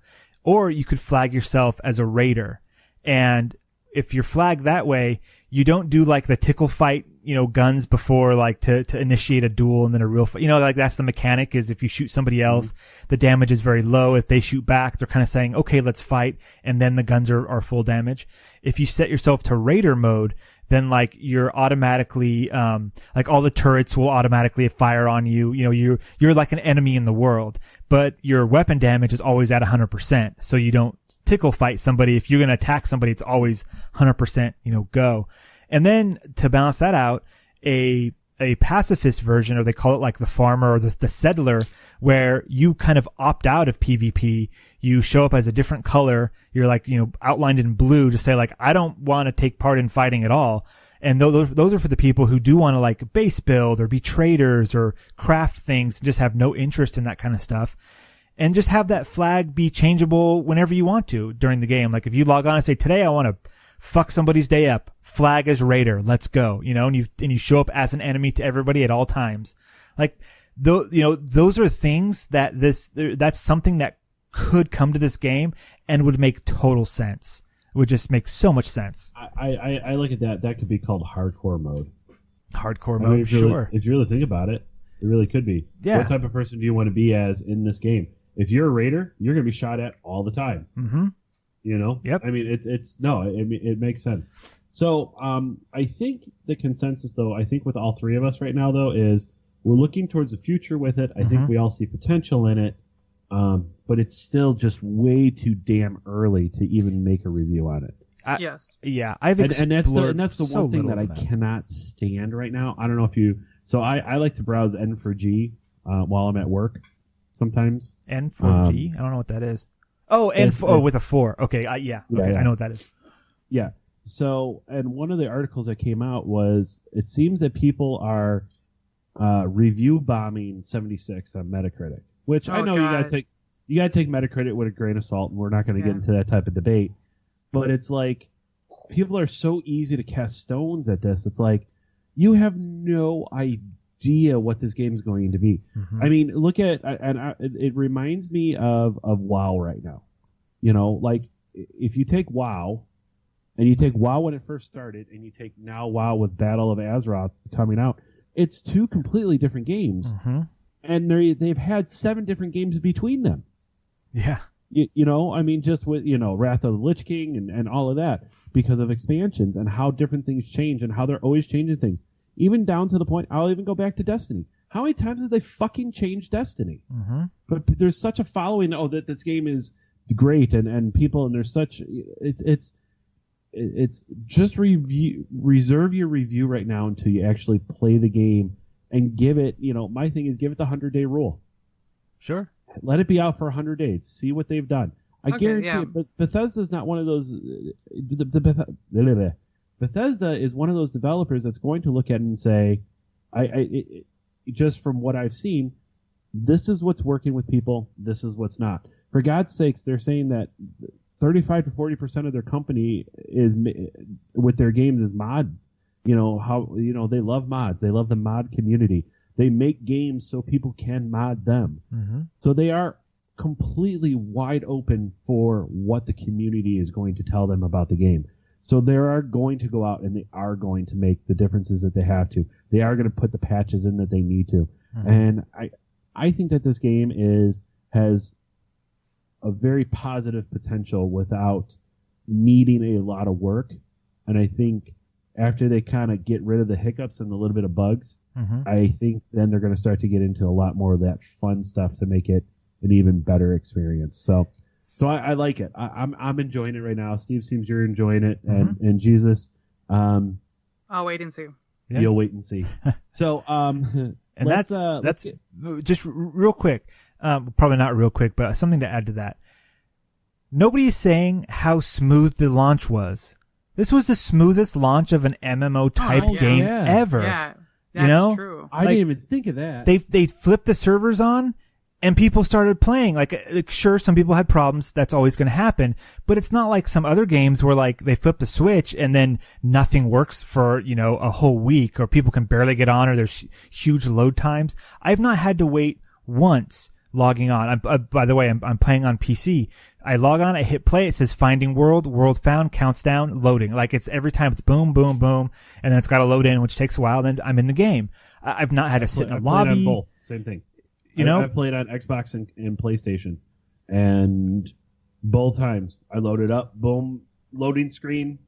B: Or you could flag yourself as a raider, and if you're flagged that way, you don't do like the tickle fight, guns before like to initiate a duel and then a real fight. Like that's the mechanic is if you shoot somebody else, the damage is very low. If they shoot back, they're kind of saying, okay, let's fight. And then the guns are full damage. If you set yourself to raider mode, then like you're automatically, like all the turrets will automatically fire on you. You're like an enemy in the world, but your weapon damage is always at 100%. So you don't tickle fight somebody. If you're going to attack somebody, it's always 100%, go. And then to balance that out, a pacifist version, or they call it like the farmer or the settler, where you kind of opt out of PvP. You show up as a different color. You're like, outlined in blue to say like, I don't want to take part in fighting at all. And those are for the people who do want to like base build or be traders or craft things and just have no interest in that kind of stuff. And just have that flag be changeable whenever you want to during the game. Like if you log on and say, today I want to fuck somebody's day up, flag as raider, let's go, and you show up as an enemy to everybody at all times. Like, those are things that's something that could come to this game and would make total sense. It would just make so much sense.
A: I look at that. That could be called hardcore mode.
B: Hardcore mode, sure.
A: If you really think about it, it really could be.
B: Yeah.
A: What type of person do you want to be as in this game? If you're a raider, you're going to be shot at all the time.
B: Mm-hmm.
A: Yep. I mean, it makes sense. So, I think the consensus, though, I think with all three of us right now, though, is we're looking towards the future with it. I think we all see potential in it, but it's still just way too damn early to even make a review on it.
C: Yes.
B: Yeah, I've explored
A: and that's the one thing that I cannot stand right now. I don't know if you. So I like to browse N4G while I'm at work sometimes.
B: N4G? I don't know what that is. Oh, with a 4. Okay, yeah. Okay, I know what that is.
A: Yeah. So, and one of the articles that came out was it seems that people are review bombing 76 on Metacritic, which I know you gotta take Metacritic with a grain of salt, and we're not going to get into that type of debate. But it's like people are so easy to cast stones at this. It's like you have no idea what this game is going to be. Mm-hmm. I mean, look at it reminds me of WoW right now. Like if you take WoW and you take WoW when it first started and you take now WoW with Battle of Azeroth coming out, it's two completely different games.
B: Mm-hmm.
A: And they've had 7 different games between them.
B: Yeah.
A: I mean, just with, Wrath of the Lich King and all of that because of expansions and how different things change and how they're always changing things. Even down to the point, I'll even go back to Destiny. How many times did they fucking change Destiny?
B: Mm-hmm.
A: But there's such a following, that this game is great and people, and there's such, it's just reserve your review right now until you actually play the game and give it, my thing is give it the 100-day rule.
B: Sure.
A: Let it be out for 100 days. See what they've done. I guarantee it, but Bethesda's not one of those. Bethesda is one of those developers that's going to look at it and say, just from what I've seen, this is what's working with people. This is what's not. For God's sakes, they're saying that 35 to 40% of their company is with their games is mods. They love mods. They love the mod community. They make games so people can mod them.
B: Mm-hmm.
A: So they are completely wide open for what the community is going to tell them about the game. So they are going to go out and they are going to make the differences that they have to. They are going to put the patches in that they need to.
B: Mm-hmm.
A: And I think that this game has a very positive potential without needing a lot of work. And I think after they kind of get rid of the hiccups and a little bit of bugs,
B: Mm-hmm.
A: I think then they're going to start to get into a lot more of that fun stuff to make it an even better experience. So I like it. I'm enjoying it right now. Steve, seems you're enjoying it, and Jesus,
C: I'll wait and see.
B: Yeah.
A: you'll wait and see. So
B: And
A: let's
B: that's
A: get,
B: just real quick. Probably not real quick, but something to add to that. Nobody is saying how smooth the launch was. This was the smoothest launch of an MMO type
C: yeah.
B: game
A: Yeah.
B: ever.
C: Yeah, that's
B: You know?
C: true.
A: I
B: like,
A: didn't even think of that.
B: They flipped the servers on and people started playing. Like, sure, some people had problems. That's always going to happen. But it's not like some other games where like they flip the switch and then nothing works for, a whole week, or people can barely get on, or there's huge load times. I've not had to wait once logging on. By the way, I'm playing on PC. I log on, I hit play, it says finding world found, counts down, loading. Like, it's every time it's boom, boom, boom, and then it's got to load in, which takes a while, then I'm in the game. I've not had to sit in a
A: I played
B: lobby.
A: on both. Same thing. I played on Xbox and PlayStation, and both times I loaded up, boom, loading screen,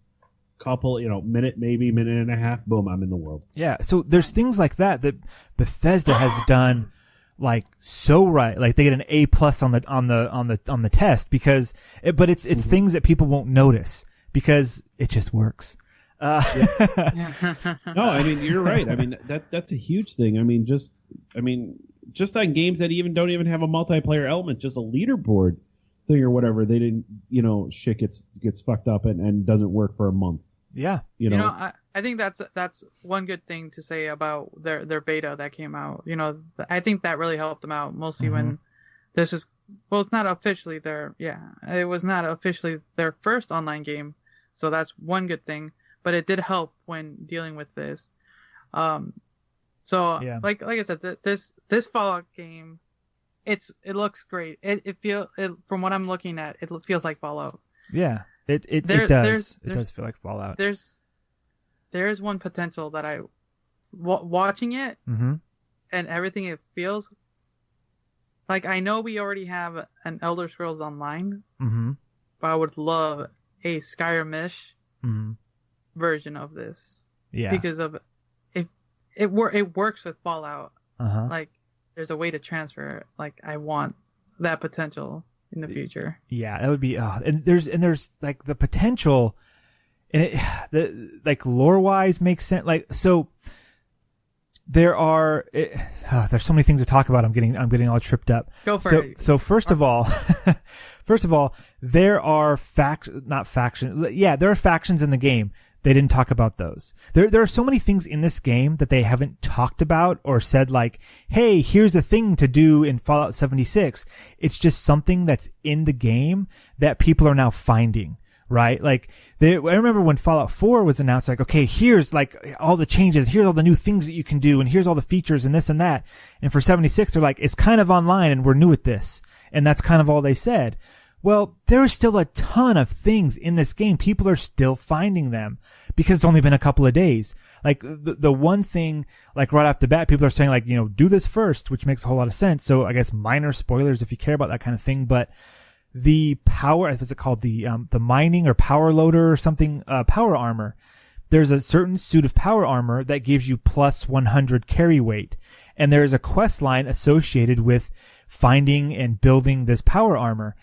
A: couple, minute and a half, boom, I'm in the world.
B: Yeah, so there's things like that Bethesda has done like so right. Like, they get an A+ on the test because but it's things that people won't notice because it just works.
A: No, I mean, you're right. I mean, that's a huge thing. I mean, just on games that don't even have a multiplayer element, just a leaderboard thing or whatever, they didn't, shit gets fucked up and doesn't work for a month.
B: Yeah.
C: I think that's one good thing to say about their beta that came out. I think that really helped them out, mostly when this is, well, it's not officially it was not officially their first online game, so that's one good thing. But it did help when dealing with this. So
B: yeah.
C: like I said, this Fallout game, it looks great. It from what I'm looking at, it feels like Fallout.
B: Yeah. It does. It does feel like Fallout.
C: There is one potential that watching it and everything, it feels like, I know we already have an Elder Scrolls Online, but I would love a Skyrim-ish version of this.
B: Yeah.
C: Because of it works with Fallout.
B: Uh-huh.
C: There's a way to transfer it. I want that potential in the future.
B: Yeah, that would be and there's like the potential, and lore wise makes sense. So there's so many things to talk about. I'm getting all tripped up.
C: Go for it.
B: So first of all, there are factions. Yeah, there are factions in the game. They didn't talk about those. There are so many things in this game that they haven't talked about or said like, hey, here's a thing to do in Fallout 76. It's just something that's in the game that people are now finding, right? I remember when Fallout 4 was announced, like, okay, here's like all the changes, here's all the new things that you can do, and here's all the features and this and that. And for 76, they're like, it's kind of online and we're new at this. And that's kind of all they said. Well, there's still a ton of things in this game. People are still finding them because it's only been a couple of days. Like the one thing, like right off the bat, people are saying like, do this first, which makes a whole lot of sense. So I guess minor spoilers if you care about that kind of thing. But the power, what's it called? The mining or power loader or something, power armor. There's a certain suit of power armor that gives you plus 100 carry weight. And there's a quest line associated with finding and building this power armor.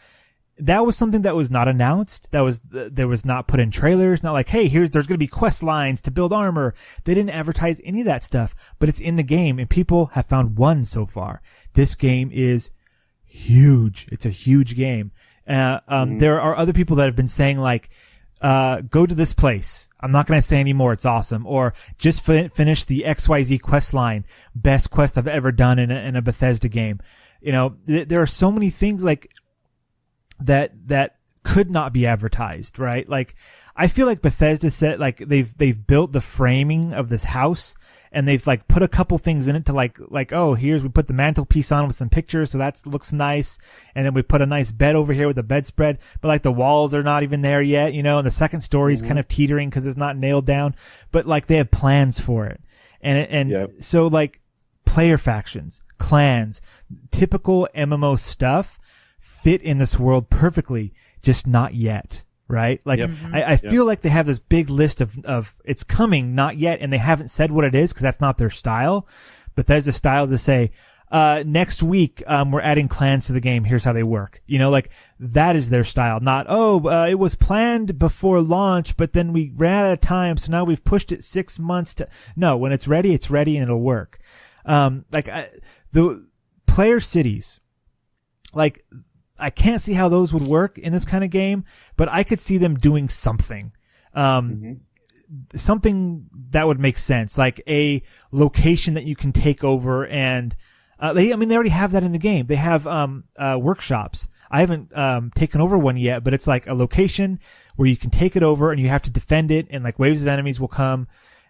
B: That was something that was not announced. There was not put in trailers. Not like, hey, there's going to be quest lines to build armor. They didn't advertise any of that stuff, but it's in the game and people have found one so far. This game is huge. It's a huge game. There are other people that have been saying like, go to this place. I'm not going to say anymore. It's awesome. Or just finish the XYZ quest line. Best quest I've ever done in a Bethesda game. There are so many things like that could not be advertised, right? Like, I feel like Bethesda said, like, they've built the framing of this house and they've like put a couple things in it to like, oh, we put the mantelpiece on with some pictures. So that looks nice. And then we put a nice bed over here with a bedspread, but like the walls are not even there yet, you know, and the second story is kind of teetering because it's not nailed down, but like they have plans for it. So like player factions, clans, typical MMO stuff fit in this world perfectly. Just not yet, right? Like, I feel like they have this big list of it's coming, not yet, and they haven't said what it is because that's not their style. Bethesda's style to say, next week, we're adding clans to the game. Here's how they work. You know, like, that is their style. Not, it was planned before launch, but then we ran out of time, so now we've pushed it 6 months to... No, when it's ready and it'll work. The player cities, like... I can't see how those would work in this kind of game, but I could see them doing something. Something that would make sense, like a location that you can take over and, they already have that in the game. They have, workshops. I haven't, taken over one yet, but it's like a location where you can take it over and you have to defend it and like waves of enemies will come.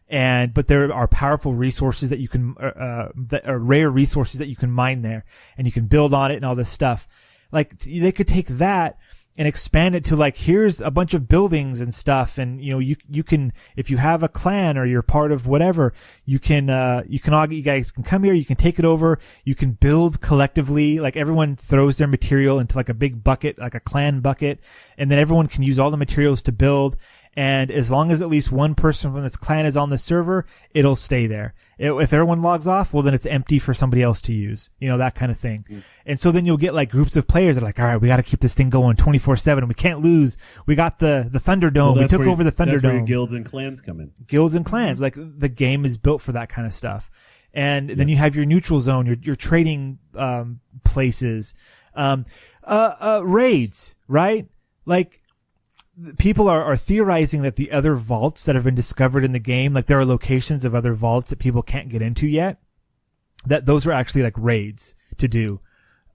B: But there are powerful resources that you can, that are rare resources that you can mine there and you can build on it and all this stuff. Like, they could take that and expand it to like, here's a bunch of buildings and stuff. And, you know, you can, if you have a clan or you're part of whatever, you guys can come here, you can take it over, you can build collectively. Like, everyone throws their material into like a big bucket, like a clan bucket, and then everyone can use all the materials to build. And as long as at least one person from this clan is on the server, it'll stay there. If everyone logs off, well, then it's empty for somebody else to use, you know, that kind of thing. And so then you'll get like groups of players that are like, all right, we got to keep this thing going 24/7. We can't lose. We got the Thunderdome. We took over the Thunderdome. That's where your
A: guilds and clans come in.
B: Guilds and clans. Like, the game is built for that kind of stuff. And then you have your neutral zone, your trading, places, raids, right? Like, people are theorizing that the other vaults that have been discovered in the game, like there are locations of other vaults that people can't get into yet, that those are actually like raids to do.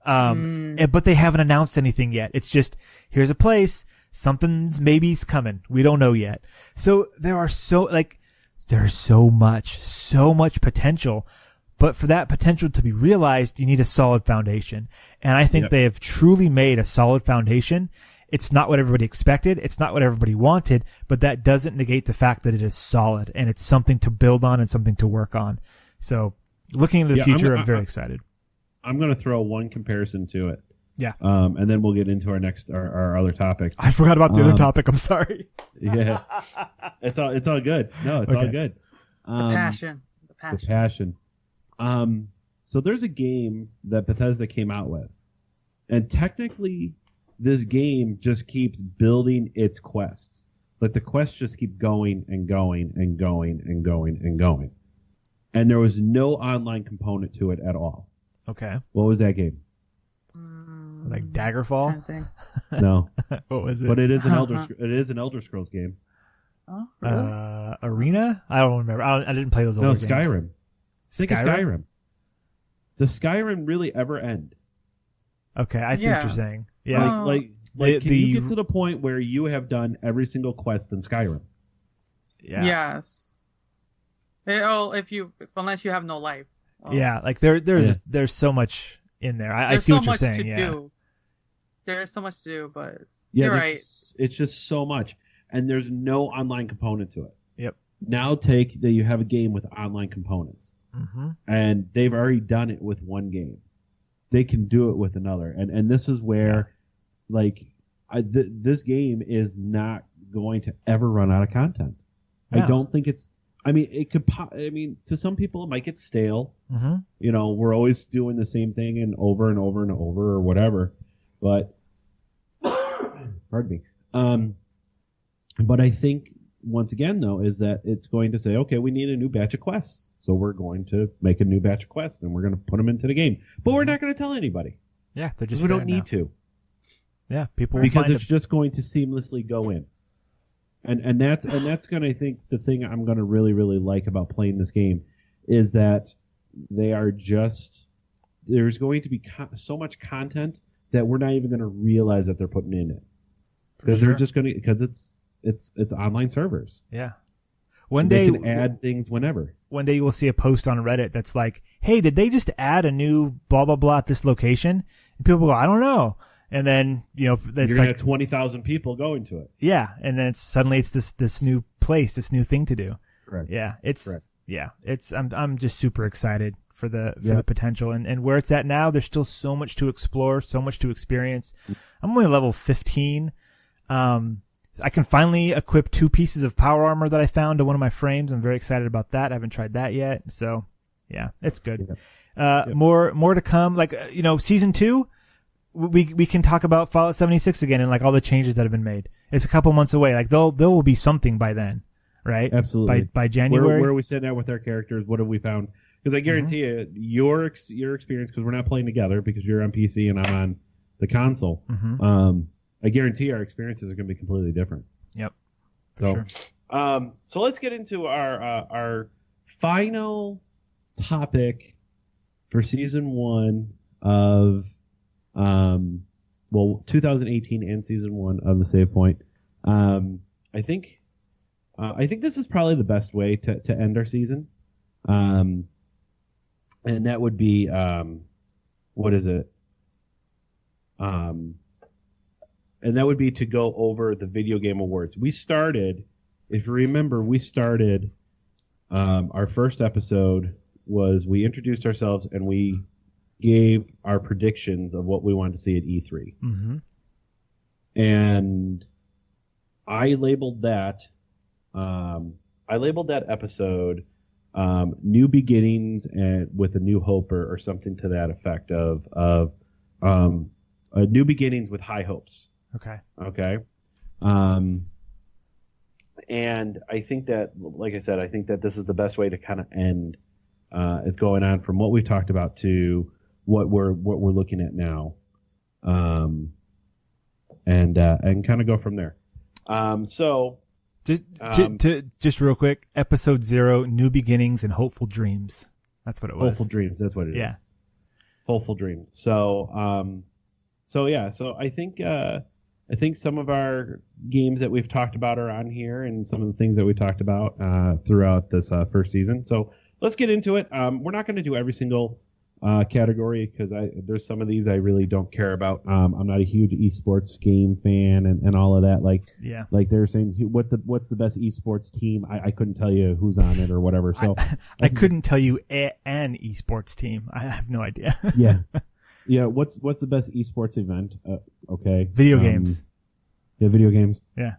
B: But they haven't announced anything yet. It's just, here's a place, something's maybe's coming. We don't know yet. So there's so much potential. But for that potential to be realized, you need a solid foundation. And I think they have truly made a solid foundation. It's not what everybody expected. It's not what everybody wanted, but that doesn't negate the fact that it is solid and it's something to build on and something to work on. So looking into the future, I'm very excited.
A: I'm going to throw one comparison to it.
B: Yeah.
A: And then we'll get into our other topic.
B: I forgot about the other topic. I'm sorry.
A: Yeah. It's all good. No, it's all good.
C: The passion.
A: So there's a game that Bethesda came out with, and technically this game just keeps building its quests. Like, the quests just keep going and going and going and going and going. And there was no online component to it at all.
B: Okay.
A: What was that game?
B: Like Daggerfall?
A: No.
B: What was it?
A: But it is an Elder Scrolls game.
C: Oh, really?
B: Arena? I don't remember. I didn't play those older games.
A: Skyrim. Think of Skyrim. Does Skyrim really ever end?
B: Okay, I see what you're saying. Yeah,
A: like can you get to the point where you have done every single quest in Skyrim?
B: Yeah.
C: Yes. Unless you have no life.
B: Yeah, like there's so much in there. I see what you're saying.
C: There's so much to do, but
A: you're
C: right.
A: It's just so much, and there's no online component to it.
B: Yep.
A: Now take that you have a game with online components, and they've already done it with one game. They can do it with another, and this is where, this game is not going to ever run out of content. No. I don't think it's. I mean, it could. To some people, it might get stale. You know, we're always doing the same thing and over and over and over or whatever. But, pardon me. But I think once again, though, is that it's going to say, okay, we need a new batch of quests, so we're going to make a new batch of quests and we're going to put them into the game. But we're not going to tell anybody.
B: Yeah, they're just.
A: We don't need to.
B: Yeah, people will
A: because it's just going to seamlessly go in. And that's going to, I think, the thing I'm going to really, really like about playing this game is that there's going to be so much content that we're not even going to realize that they're putting in it. because they're just going to because it's online servers.
B: Yeah. One day
A: they can add things whenever.
B: One day you will see a post on Reddit that's like, "Hey, did they just add a new blah blah blah at this location?" And people go, "I don't know." And then
A: you're
B: it's
A: gonna
B: like
A: have 20,000 people going to it.
B: Yeah, and then suddenly it's this new place, this new thing to do.
A: Correct.
B: Yeah,
A: Correct.
B: I'm just super excited for the potential and where it's at now. There's still so much to explore, so much to experience. I'm only level 15. I can finally equip 2 pieces of power armor that I found to one of my frames. I'm very excited about that. I haven't tried that yet. So yeah, it's good. More to come. Like, season 2, we can talk about Fallout 76 again and like all the changes that have been made. It's a couple months away. Like there will be something by then, right?
A: Absolutely.
B: By January.
A: Where are we sitting at with our characters? What have we found? Because I guarantee you, your experience, because we're not playing together because you're on PC and I'm on the console. I guarantee our experiences are going to be completely different.
B: Yep. For
A: sure. So let's get into our final topic for season 1 of 2018 and season 1 of the Save Point. I think this is probably the best way to end our season. And that would be what is it? And that would be to go over the video game awards. We started, if you remember, our first episode was we introduced ourselves and we gave our predictions of what we wanted to see at E3.
B: Mm-hmm.
A: And I labeled that episode New Beginnings and with a New Hope or something to that effect of New Beginnings with High Hopes. Okay. And I think that, like I said, this is the best way to kind of end is going on from what we've talked about to what we're looking at now, and kind of go from there. So
B: just real quick, episode 0, New Beginnings and Hopeful Dreams. That's what it was.
A: Hopeful Dreams. That's what it is.
B: Yeah.
A: Hopeful Dreams. So I think some of our games that we've talked about are on here, and some of the things that we talked about throughout this first season. So let's get into it. We're not going to do every single category because there's some of these I really don't care about. I'm not a huge esports game fan and all of that. Like they're saying, what's the best esports team? I couldn't tell you who's on it or whatever. So
B: I couldn't tell you an esports team. I have no idea.
A: Yeah. Yeah, what's the best esports event? Okay.
B: Video games.
A: Yeah, video games.
B: Yeah.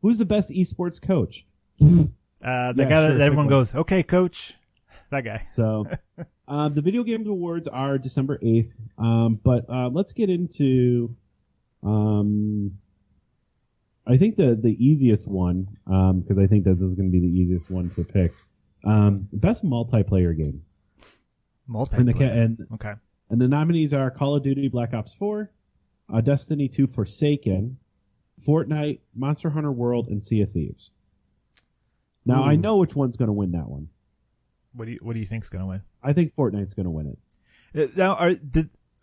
A: Who's the best esports coach?
B: The guy that everyone goes, "Okay, coach." That guy.
A: So, the Video Games Awards are December 8th. But let's get into I think the easiest one, because I think that this is going to be the easiest one to pick. Best multiplayer game.
B: Multiplayer. Okay.
A: And the nominees are Call of Duty Black Ops 4, Destiny 2 Forsaken, Fortnite, Monster Hunter World, and Sea of Thieves. Now, I know which one's going to win that one.
B: What do you think's going to win?
A: I think Fortnite's going to win it.
B: Now,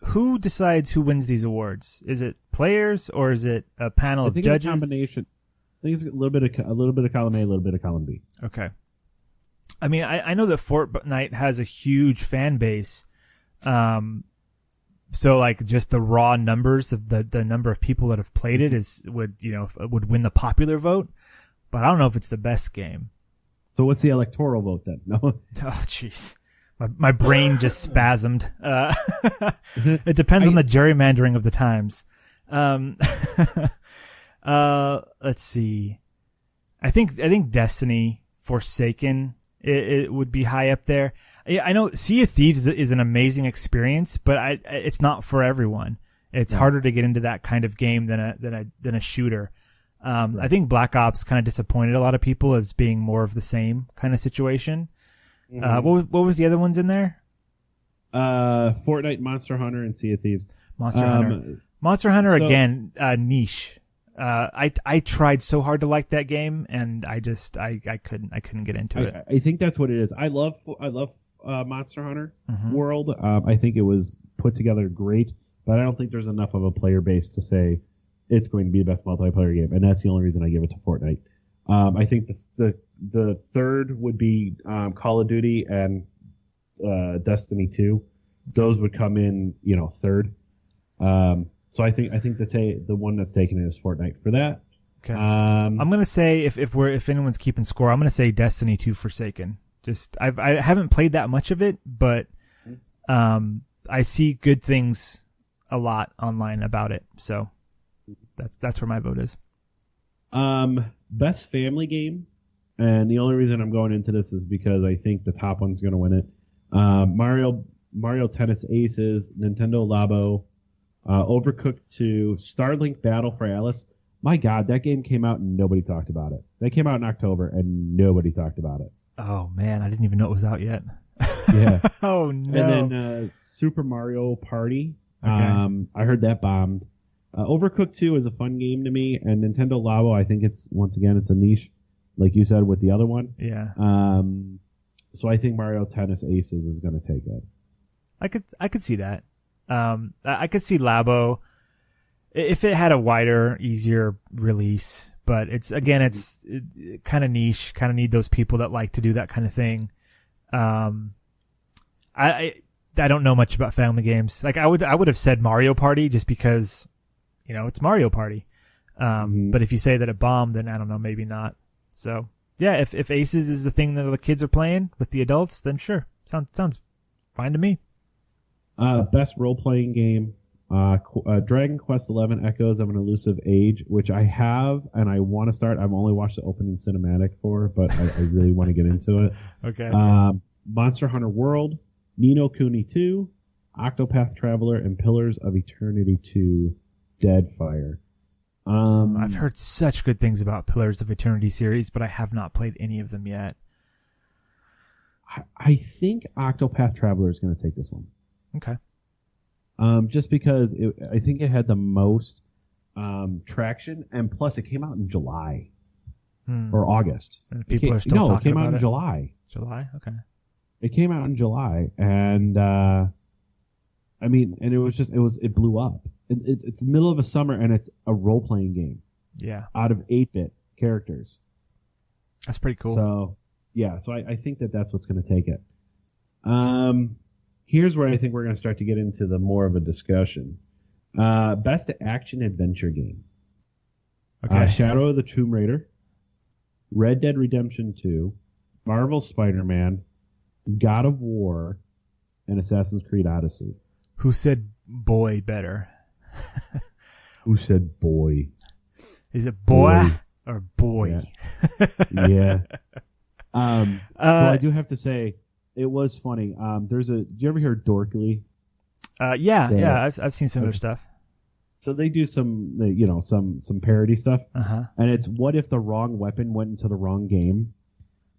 B: who decides who wins these awards? Is it players or is it a panel of judges?
A: It's a combination. I think it's a little bit of column A, a little bit of column B.
B: Okay. I mean, I know that Fortnite has a huge fan base. So like just the raw numbers of the number of people that have played it would win the popular vote, but I don't know if it's the best game.
A: So what's the electoral vote then? No.
B: Oh jeez. My brain just spasmed. It depends on the gerrymandering of the times. Let's see. I think Destiny Forsaken it would be high up there. I know Sea of Thieves is an amazing experience, but it's not for everyone. It's harder to get into that kind of game than a shooter. Right. I think Black Ops kind of disappointed a lot of people as being more of the same kind of situation. Mm-hmm. What was the other ones in there?
A: Fortnite, Monster Hunter, and Sea of Thieves.
B: Monster Hunter again, niche. I tried so hard to like that game, and I couldn't get into it.
A: I think that's what it is. I love Monster Hunter World. I think it was put together great, but I don't think there's enough of a player base to say it's going to be the best multiplayer game, and that's the only reason I give it to Fortnite. I think the third would be Call of Duty and Destiny 2. Those would come in, third. So I think the one that's taken it is Fortnite for that.
B: Okay. I'm gonna say if anyone's keeping score, I'm gonna say Destiny 2 Forsaken. Just I haven't played that much of it, but I see good things a lot online about it. So that's where my vote is.
A: Best family game, and the only reason I'm going into this is because I think the top one's going to win it. Mario Tennis Aces, Nintendo Labo, Overcooked 2, Starlink Battle for Alice. My God, that game came out and nobody talked about it. That came out in October and nobody talked about it.
B: Oh man, I didn't even know it was out yet.
A: Yeah.
B: Oh no.
A: And then Super Mario Party.
B: Okay.
A: I heard that bombed. Overcooked 2 is a fun game to me, and Nintendo Labo, I think it's a niche, like you said with the other one.
B: Yeah.
A: So I think Mario Tennis Aces is going to take it.
B: I could see that. I could see Labo if it had a wider, easier release, but it's kind of niche, kind of need those people that like to do that kind of thing. I don't know much about family games. Like I would have said Mario Party just because, it's Mario Party. But if you say that it bombed, then I don't know, maybe not. So yeah, if Aces is the thing that the kids are playing with the adults, then sure. Sounds fine to me.
A: Best role-playing game, Dragon Quest XI Echoes of an Elusive Age, which I have and I want to start. I've only watched the opening cinematic for, but I really want to get into it.
B: Okay.
A: Monster Hunter World, Ni no Kuni 2, Octopath Traveler, and Pillars of Eternity 2, Deadfire.
B: I've heard such good things about Pillars of Eternity series, but I have not played any of them yet.
A: I think Octopath Traveler is going to take this one.
B: Okay.
A: Just because I think it had the most traction, and plus it came out in July or August.
B: And people are still talking about it?
A: No, it came out in July.
B: July? Okay.
A: It came out in July, and it blew up. It's the middle of a summer, and it's a role-playing game.
B: Yeah.
A: Out of 8-bit characters.
B: That's pretty cool.
A: So, yeah, I think that's what's going to take it. Here's where I think we're going to start to get into the more of a discussion. Best action adventure game.
B: Okay.
A: Shadow of the Tomb Raider, Red Dead Redemption 2, Marvel Spider-Man, God of War, and Assassin's Creed Odyssey.
B: Who said boy better?
A: Who said boy?
B: Is it boy or boy?
A: Yeah. So I do have to say, it was funny. Do you ever hear Dorkly?
B: Yeah. I've seen some of their stuff.
A: So they do some parody stuff, and it's what if the wrong weapon went into the wrong game,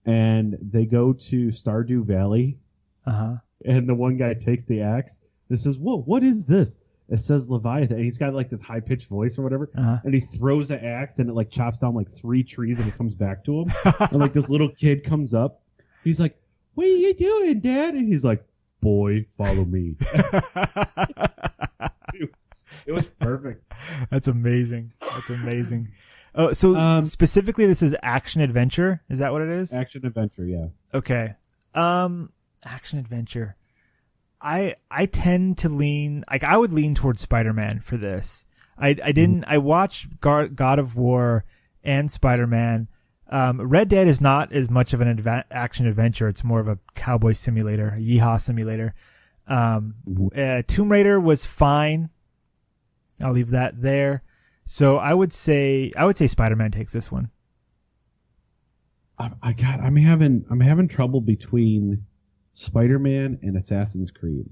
A: and they go to Stardew Valley, and the one guy takes the axe and says, "Whoa, what is this?" It says Leviathan, and he's got like this high pitched voice or whatever, and he throws the axe and it like chops down like 3 trees and it comes back to him, and like this little kid comes up, he's like, "What are you doing, Dad?" And he's like, "Boy, follow me." It was perfect.
B: That's amazing. Oh, so specifically, this is action adventure. Is that what it is?
A: Action adventure, yeah.
B: Okay. Action adventure. I tend to lean, like I would lean towards Spider-Man for this. I watched God of War and Spider-Man. Red Dead is not as much of an action adventure. It's more of a cowboy simulator, a yeehaw simulator. Tomb Raider was fine. I'll leave that there. So I would say Spider-Man takes this one.
A: I'm having trouble between Spider-Man and Assassin's Creed.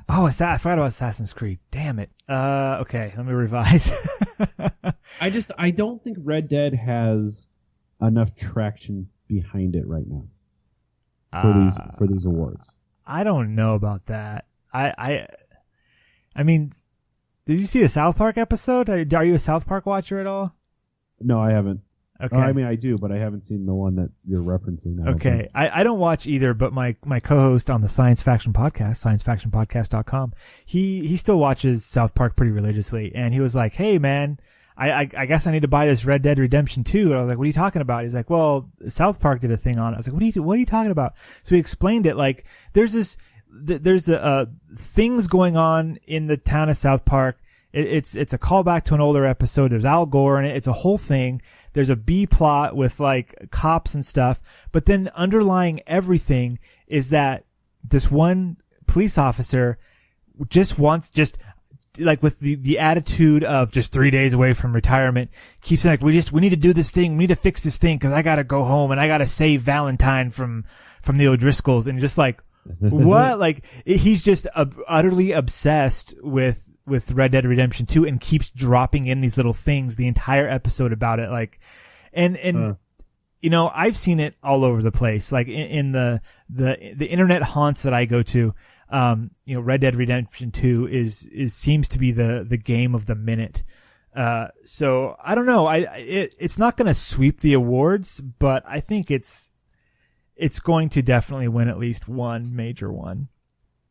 B: Oh, I forgot about Assassin's Creed. Damn it. Okay, let me revise.
A: I don't think Red Dead has enough traction behind it right now for these awards.
B: I don't know about that. I mean, did you see the South Park episode? Are you a South Park watcher at all?
A: No, I haven't.
B: Okay.
A: Oh, I mean, I do, but I haven't seen the one that you're referencing.
B: Okay. I don't watch either, but my co-host on the Science Faction podcast, sciencefactionpodcast.com, he still watches South Park pretty religiously. And he was like, hey, man, I guess I need to buy this Red Dead Redemption 2. And I was like, what are you talking about? He's like, well, South Park did a thing on it. I was like, what are you talking about? So he explained it like there's things going on in the town of South Park. It's a callback to an older episode. There's Al Gore in it. It's a whole thing. There's a B plot with like cops and stuff. But then underlying everything is that this one police officer just wants, like with the attitude of just 3 days away from retirement, keeps saying like, we need to do this thing. We need to fix this thing because I got to go home and I got to save Valentine from the O'Driscolls. And just like, what? Like he's just utterly obsessed with Red Dead Redemption 2 and keeps dropping in these little things the entire episode about it. Like, and you know, I've seen it all over the place. Like in the internet haunts that I go to, you know, Red Dead Redemption 2 seems to be the game of the minute. So I don't know. It's not going to sweep the awards, but I think it's going to definitely win at least one major one.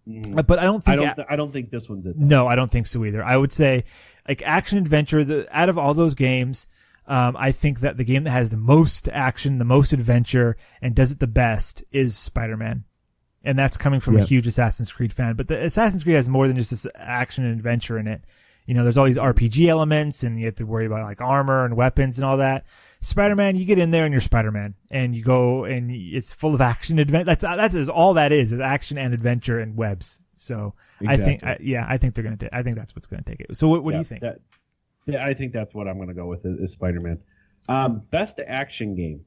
B: But I don't think
A: this one's it.
B: No, I don't think so either. I would say like action adventure, out of all those games, I think that the game that has the most action, the most adventure, and does it the best is Spider-Man. And that's coming from a huge Assassin's Creed fan. But the Assassin's Creed has more than just this action and adventure in it. You know, there's all these RPG elements and you have to worry about like armor and weapons and all that. Spider-Man, you get in there and you're Spider-Man and you go and it's full of action adventure. That's all that is action and adventure and webs. So exactly. I think they're going to I think that's what's going to take it. So what do you think?
A: I think that's what I'm going to go with is Spider-Man. Best action game.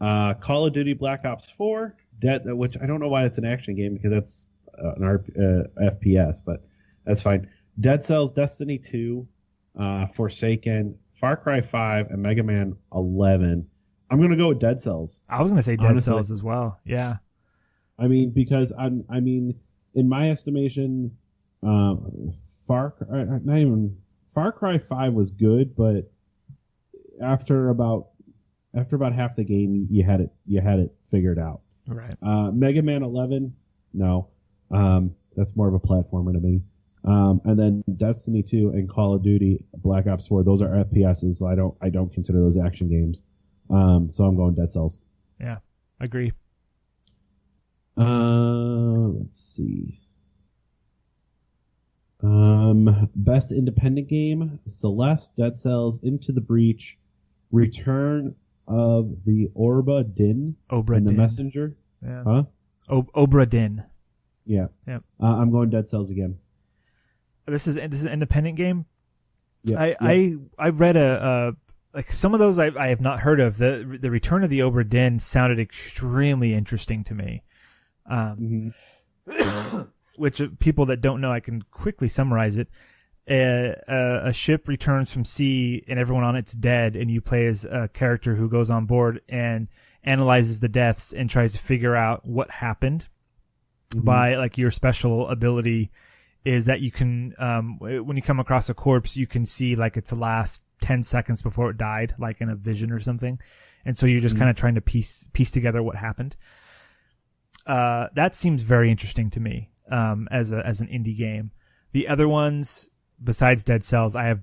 A: Call of Duty Black Ops 4, which I don't know why it's an action game because that's an FPS, but that's fine. Dead Cells, Destiny 2, Forsaken, Far Cry 5, and Mega Man 11. I'm going to go with Dead Cells.
B: I was going to say Dead Cells as well. Yeah.
A: I mean, because in my estimation, Far Cry 5 was good, but after about half the game, you had it figured out.
B: Right.
A: Mega Man 11, no, that's more of a platformer to me. And then Destiny 2 and Call of Duty Black Ops 4, those are FPSs, so I don't consider those action games. So I'm going Dead Cells.
B: Yeah, agree.
A: Let's see. Best independent game: Celeste, Dead Cells, Into the Breach, Return of the Obra Dinn, and The Messenger.
B: Yeah.
A: Huh?
B: Obra Dinn.
A: Yeah.
B: Yep.
A: I'm going Dead Cells again.
B: This is an independent game.
A: Yeah.
B: I read like some of those I have not heard of. The Return of the Obra Dinn sounded extremely interesting to me. Which people that don't know, I can quickly summarize it. A ship returns from sea and everyone on it's dead, and you play as a character who goes on board and analyzes the deaths and tries to figure out what happened. By like your special ability is that you can, when you come across a corpse, you can see like it's the last 10 seconds before it died, like in a vision or something. And so you're just kind of trying to piece together what happened. That seems very interesting to me, as an indie game. The other ones, besides Dead Cells, I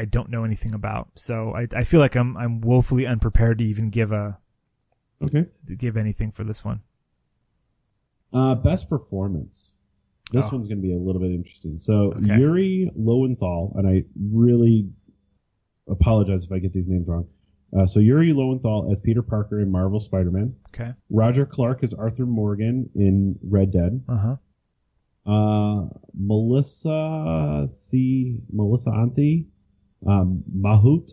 B: don't know anything about. So I feel like I'm woefully unprepared to even give anything for this one.
A: Best performance. This one's going to be a little bit interesting. So Yuri Lowenthal, and I really apologize if I get these names wrong. So Yuri Lowenthal as Peter Parker in Marvel Spider-Man.
B: Okay.
A: Roger Clark as Arthur Morgan in Red Dead. Melissa Anthi Mahout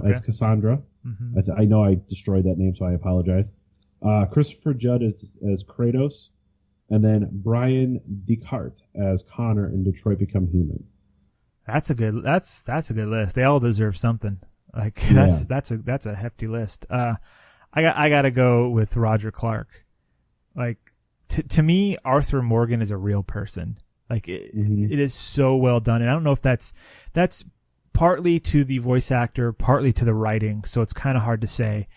A: as Cassandra. I know I destroyed that name, so I apologize. Christopher Judd as Kratos. And then Brian Descartes as Connor in Detroit Become Human. That's a good
B: list. They all deserve something. Like that's a hefty list. I gotta go with Roger Clark. Like to me, Arthur Morgan is a real person. Like it is so well done. And I don't know if that's partly to the voice actor, partly to the writing, so it's kind of hard to say.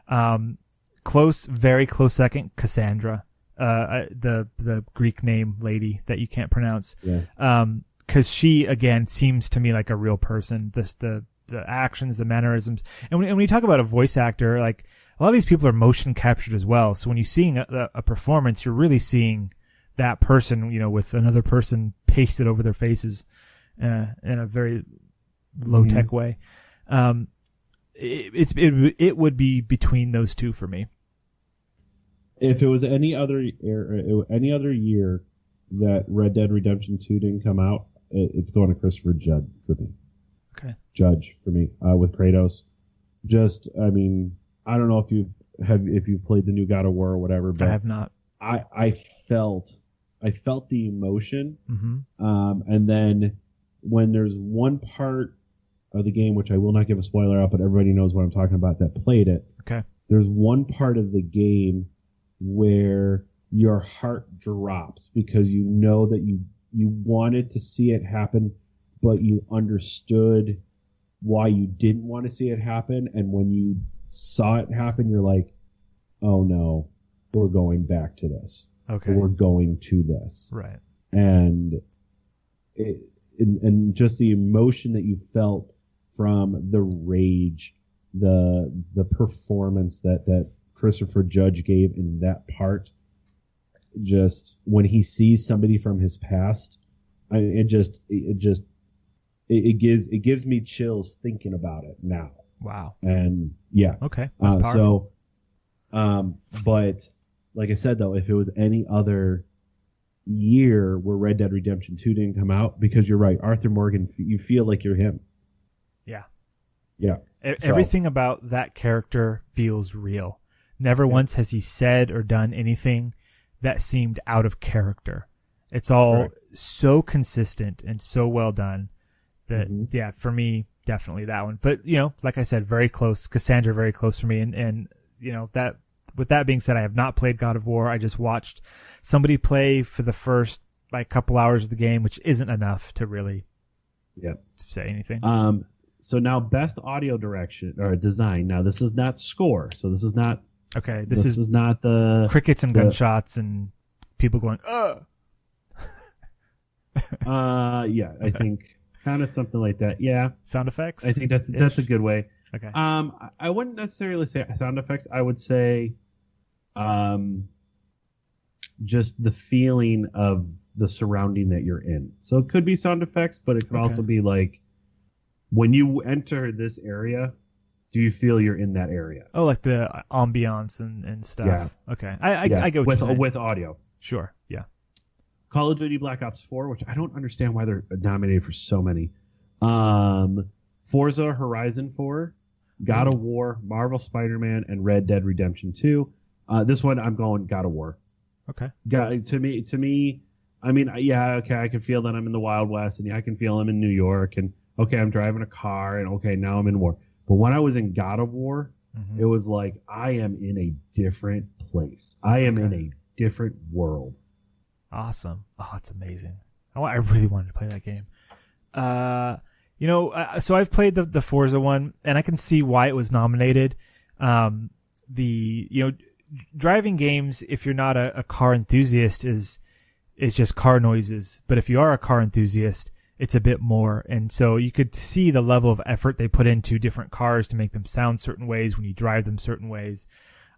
B: Very close second, Cassandra, the Greek name lady that you can't pronounce.
A: Yeah.
B: 'Cause she, again, seems to me like a real person. The actions, the mannerisms. And when you talk about a voice actor, like, a lot of these people are motion captured as well. So when you're seeing a performance, you're really seeing that person, with another person pasted over their faces, in a very low tech way. It would be between those two for me.
A: If it was any other year that Red Dead Redemption 2 didn't come out, it's going to Christopher Judge for me.
B: Okay.
A: Judge for me, with Kratos. I don't know if you've played the new God of War or whatever, but
B: I have not.
A: I felt the emotion.
B: Mm-hmm.
A: And then when there's one part of the game, which I will not give a spoiler out, but everybody knows what I'm talking about that played it.
B: Okay.
A: There's one part of the game where your heart drops because you know that you wanted to see it happen, but you understood why you didn't want to see it happen. And when you saw it happen, you're like, oh no, we're going back to this.
B: Okay.
A: We're going to this.
B: Right.
A: And and just the emotion that you felt from the rage, the performance that Christopher Judge gave in that part, just when he sees somebody from his past, it gives me chills thinking about it now.
B: Wow.
A: And yeah.
B: Okay. That's powerful.
A: But like I said, though, if it was any other year where Red Dead Redemption 2 didn't come out, because you're right, Arthur Morgan, you feel like you're him.
B: Yeah.
A: Yeah.
B: Everything about that character feels real. Never once has he said or done anything that seemed out of character. It's all so consistent and so well done that, yeah, for me, definitely that one. But, like I said, very close. Cassandra, very close for me. And that, with that being said, I have not played God of War. I just watched somebody play for the first, couple hours of the game, which isn't enough to really say anything.
A: So now best audio direction or design. Now this is not score. So this is not.
B: Okay.
A: This is not the
B: crickets and gunshots and people going, ugh.
A: Yeah, I think kind of something like that. Yeah.
B: Sound effects?
A: I think that's a good way.
B: Okay.
A: I wouldn't necessarily say sound effects. I would say, just the feeling of the surrounding that you're in. So it could be sound effects, but it could also be like when you enter this area, do you feel you're in that area?
B: Oh, like the ambiance and stuff.
A: Yeah.
B: Okay. I go
A: with audio.
B: Sure. Yeah.
A: Call of Duty Black Ops 4, which I don't understand why they're nominated for so many. Forza Horizon 4, God of War, Marvel Spider-Man, and Red Dead Redemption 2. This one I'm going God of War.
B: Okay.
A: To me, I mean, yeah, okay, I can feel that I'm in the Wild West, and yeah, I can feel I'm in New York, and okay, I'm driving a car, and okay, now I'm in war. But when I was in God of War, it was like I am in a different place. I am in a different world.
B: Awesome. Oh, it's amazing. I really wanted to play that game. So I've played the Forza one, and I can see why it was nominated. Driving games, if you're not a car enthusiast, is just car noises. But if you are a car enthusiast, it's a bit more. And so you could see the level of effort they put into different cars to make them sound certain ways when you drive them certain ways.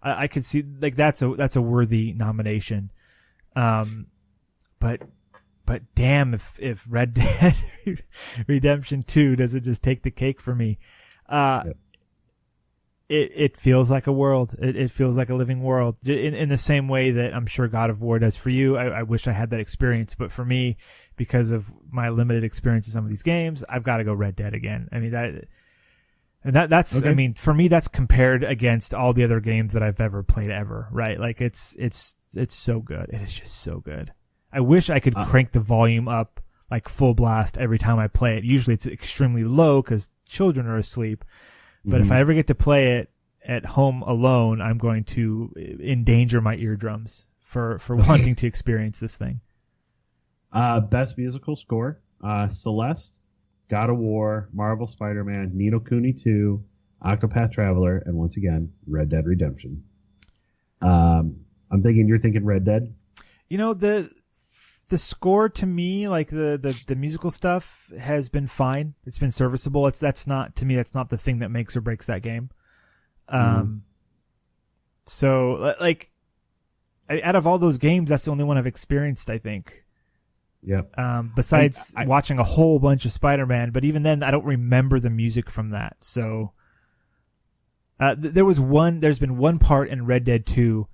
B: I could see that's a worthy nomination. But damn, if Red Dead Redemption 2 doesn't just take the cake for me. It feels like a world. It feels like a living world in the same way that I'm sure God of War does for you. I wish I had that experience, but for me, because of my limited experience in some of these games, I've got to go Red Dead again. I mean, that's, okay. I mean, for me, that's compared against all the other games that I've ever played ever, right? Like it's so good. It is just so good. I wish I could crank the volume up like full blast every time I play it. Usually it's extremely low because children are asleep. But if I ever get to play it at home alone, I'm going to endanger my eardrums for wanting to experience this thing.
A: Best musical score, Celeste, God of War, Marvel Spider-Man, Ni no Kuni 2, Octopath Traveler, and once again, Red Dead Redemption. I'm thinking you're thinking Red Dead.
B: You know, the score to me, like the musical stuff, has been fine. It's been serviceable. That's not the thing that makes or breaks that game. So like, out of all those games, that's the only one I've experienced, I think.
A: Yep.
B: Besides watching a whole bunch of Spider-Man, but even then, I don't remember the music from that. So, there's been one part in Red Dead 2,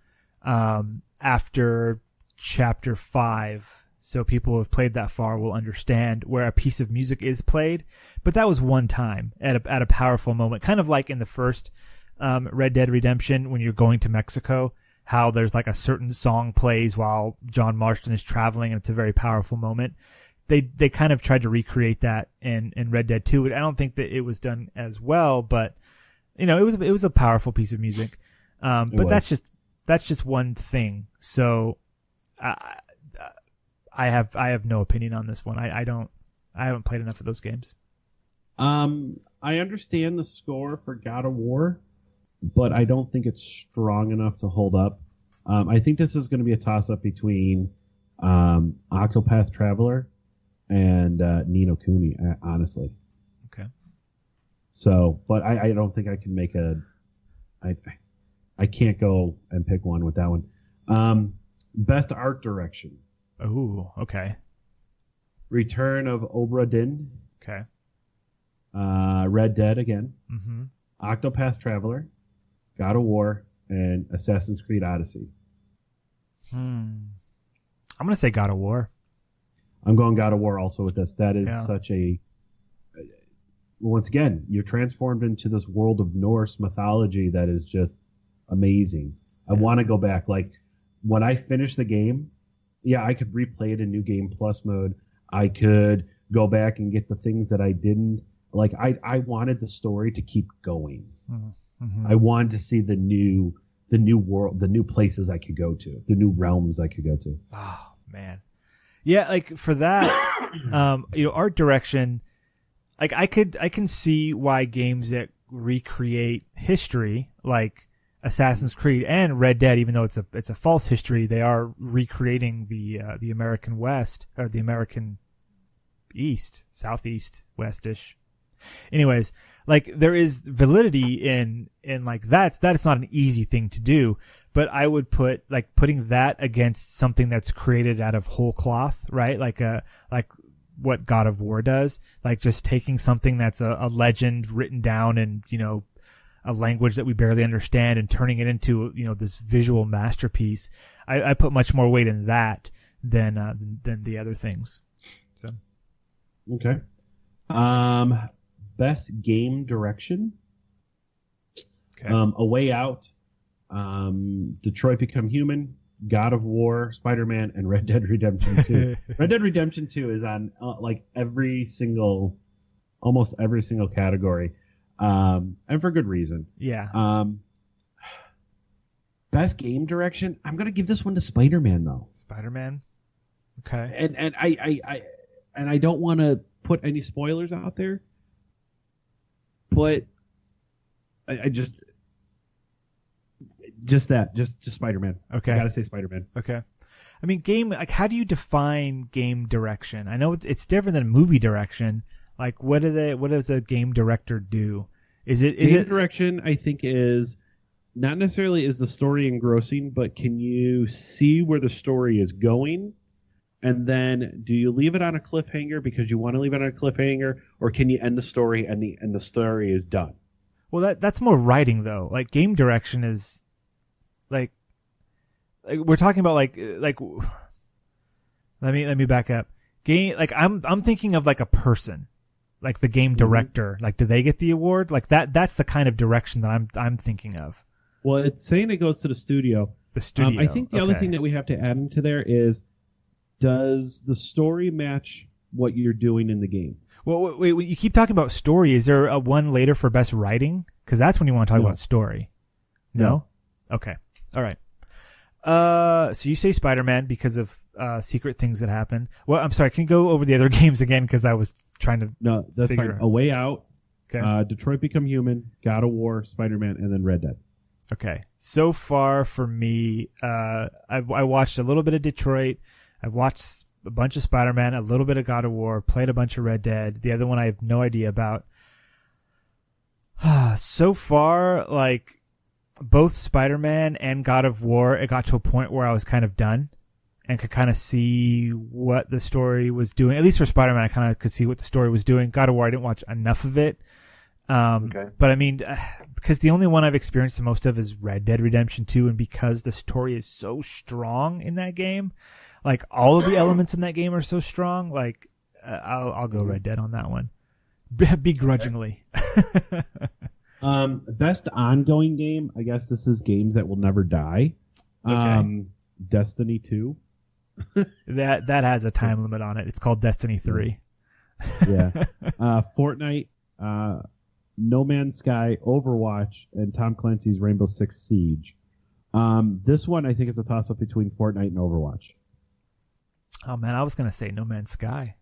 B: after Chapter 5. So people who have played that far will understand where a piece of music is played. But that was one time at a powerful moment, kind of like in the first, Red Dead Redemption when you're going to Mexico. How there's like a certain song plays while John Marston is traveling, and it's a very powerful moment. They kind of tried to recreate that in Red Dead 2. I don't think that it was done as well, but you know, it was a powerful piece of music. But that's just one thing. So I have no opinion on this one. I haven't played enough of those games.
A: I understand the score for God of War, but I don't think it's strong enough to hold up. I think this is going to be a toss-up between Octopath Traveler and Ni no Kuni, honestly.
B: Okay.
A: So, but I don't think I can make I can't go and pick one with that one. Best art direction.
B: Oh, okay.
A: Return of Obra Dinn.
B: Okay.
A: Red Dead again.
B: Mm-hmm.
A: Octopath Traveler. God of War, and Assassin's Creed Odyssey.
B: I'm going to say God of War.
A: I'm going God of War also with this. That is such a... Once again, you're transformed into this world of Norse mythology that is just amazing. I want to go back. Like, when I finish the game, I could replay it in New Game Plus mode. I could go back and get the things that I didn't. Like, I wanted the story to keep going. Mm-hmm. I wanted to see the new world, the new places I could go to, the new realms I could go to.
B: Oh man, yeah. Like for that, art direction. Like I can see why games that recreate history, like Assassin's Creed and Red Dead, even though it's a false history, they are recreating the American West or the American East, Southeast, Westish. Anyways, like there is validity in like that's not an easy thing to do, but I would putting that against something that's created out of whole cloth, right? Like what God of War does, like just taking something that's a legend written down in, a language that we barely understand and turning it into, this visual masterpiece. I put much more weight in that than the other things. So.
A: Okay. Best game direction. Okay. A Way Out, Detroit Become Human, God of War, Spider-Man, and Red Dead Redemption 2. Red Dead Redemption 2 is on almost every single category, and for good reason.
B: Yeah.
A: Best game direction. I'm gonna give this one to Spider-Man though.
B: Spider-Man. Okay.
A: And I don't want to put any spoilers out there. But I just Spider-Man.
B: Okay.
A: I gotta say Spider-Man.
B: Okay. I mean, how do you define game direction? I know it's different than movie direction. Like, what does a game director do? Is it
A: direction, I think, is not necessarily is the story engrossing, but can you see where the story is going? And then, do you leave it on a cliffhanger because you want to leave it on a cliffhanger, or can you end the story and the story is done?
B: Well, that's more writing though. Like game direction is, like we're talking about like. Let me back up. Game, like I'm thinking of like a person, like the game director. Like, do they get the award? Like that's the kind of direction that I'm thinking of.
A: Well, it's saying it goes to the studio.
B: The studio.
A: I think the other thing that we have to add into there is, does the story match what you're doing in the game?
B: Well, wait, you keep talking about story. Is there a one later for best writing? Because that's when you want to talk about story. No? Okay. All right. So you say Spider-Man because of secret things that happen. Well, I'm sorry. Can you go over the other games again? Because I was trying to.
A: No, that's
B: figure
A: fine.
B: out.
A: A Way Out,
B: Okay.
A: Detroit Become Human, God of War, Spider-Man, and then Red Dead.
B: Okay. So far for me, I watched a little bit of Detroit. I've watched a bunch of Spider-Man, a little bit of God of War, played a bunch of Red Dead. The other one I have no idea about. So far, like, both Spider-Man and God of War, it got to a point where I was kind of done and could kind of see what the story was doing. At least for Spider-Man, I kind of could see what the story was doing. God of War, I didn't watch enough of it. But I mean, because the only one I've experienced the most of is Red Dead Redemption 2, and because the story is so strong in that game, like all of the elements in that game are so strong, like I'll go Red Dead on that one, begrudgingly.
A: Best ongoing game, I guess this is games that will never die.
B: Okay.
A: Destiny 2.
B: That has a time limit on it. It's called Destiny 3.
A: Yeah. Fortnite, No Man's Sky, Overwatch, and Tom Clancy's Rainbow Six Siege. This one, I think it's a toss-up between Fortnite and Overwatch.
B: Oh man, I was gonna say No Man's Sky.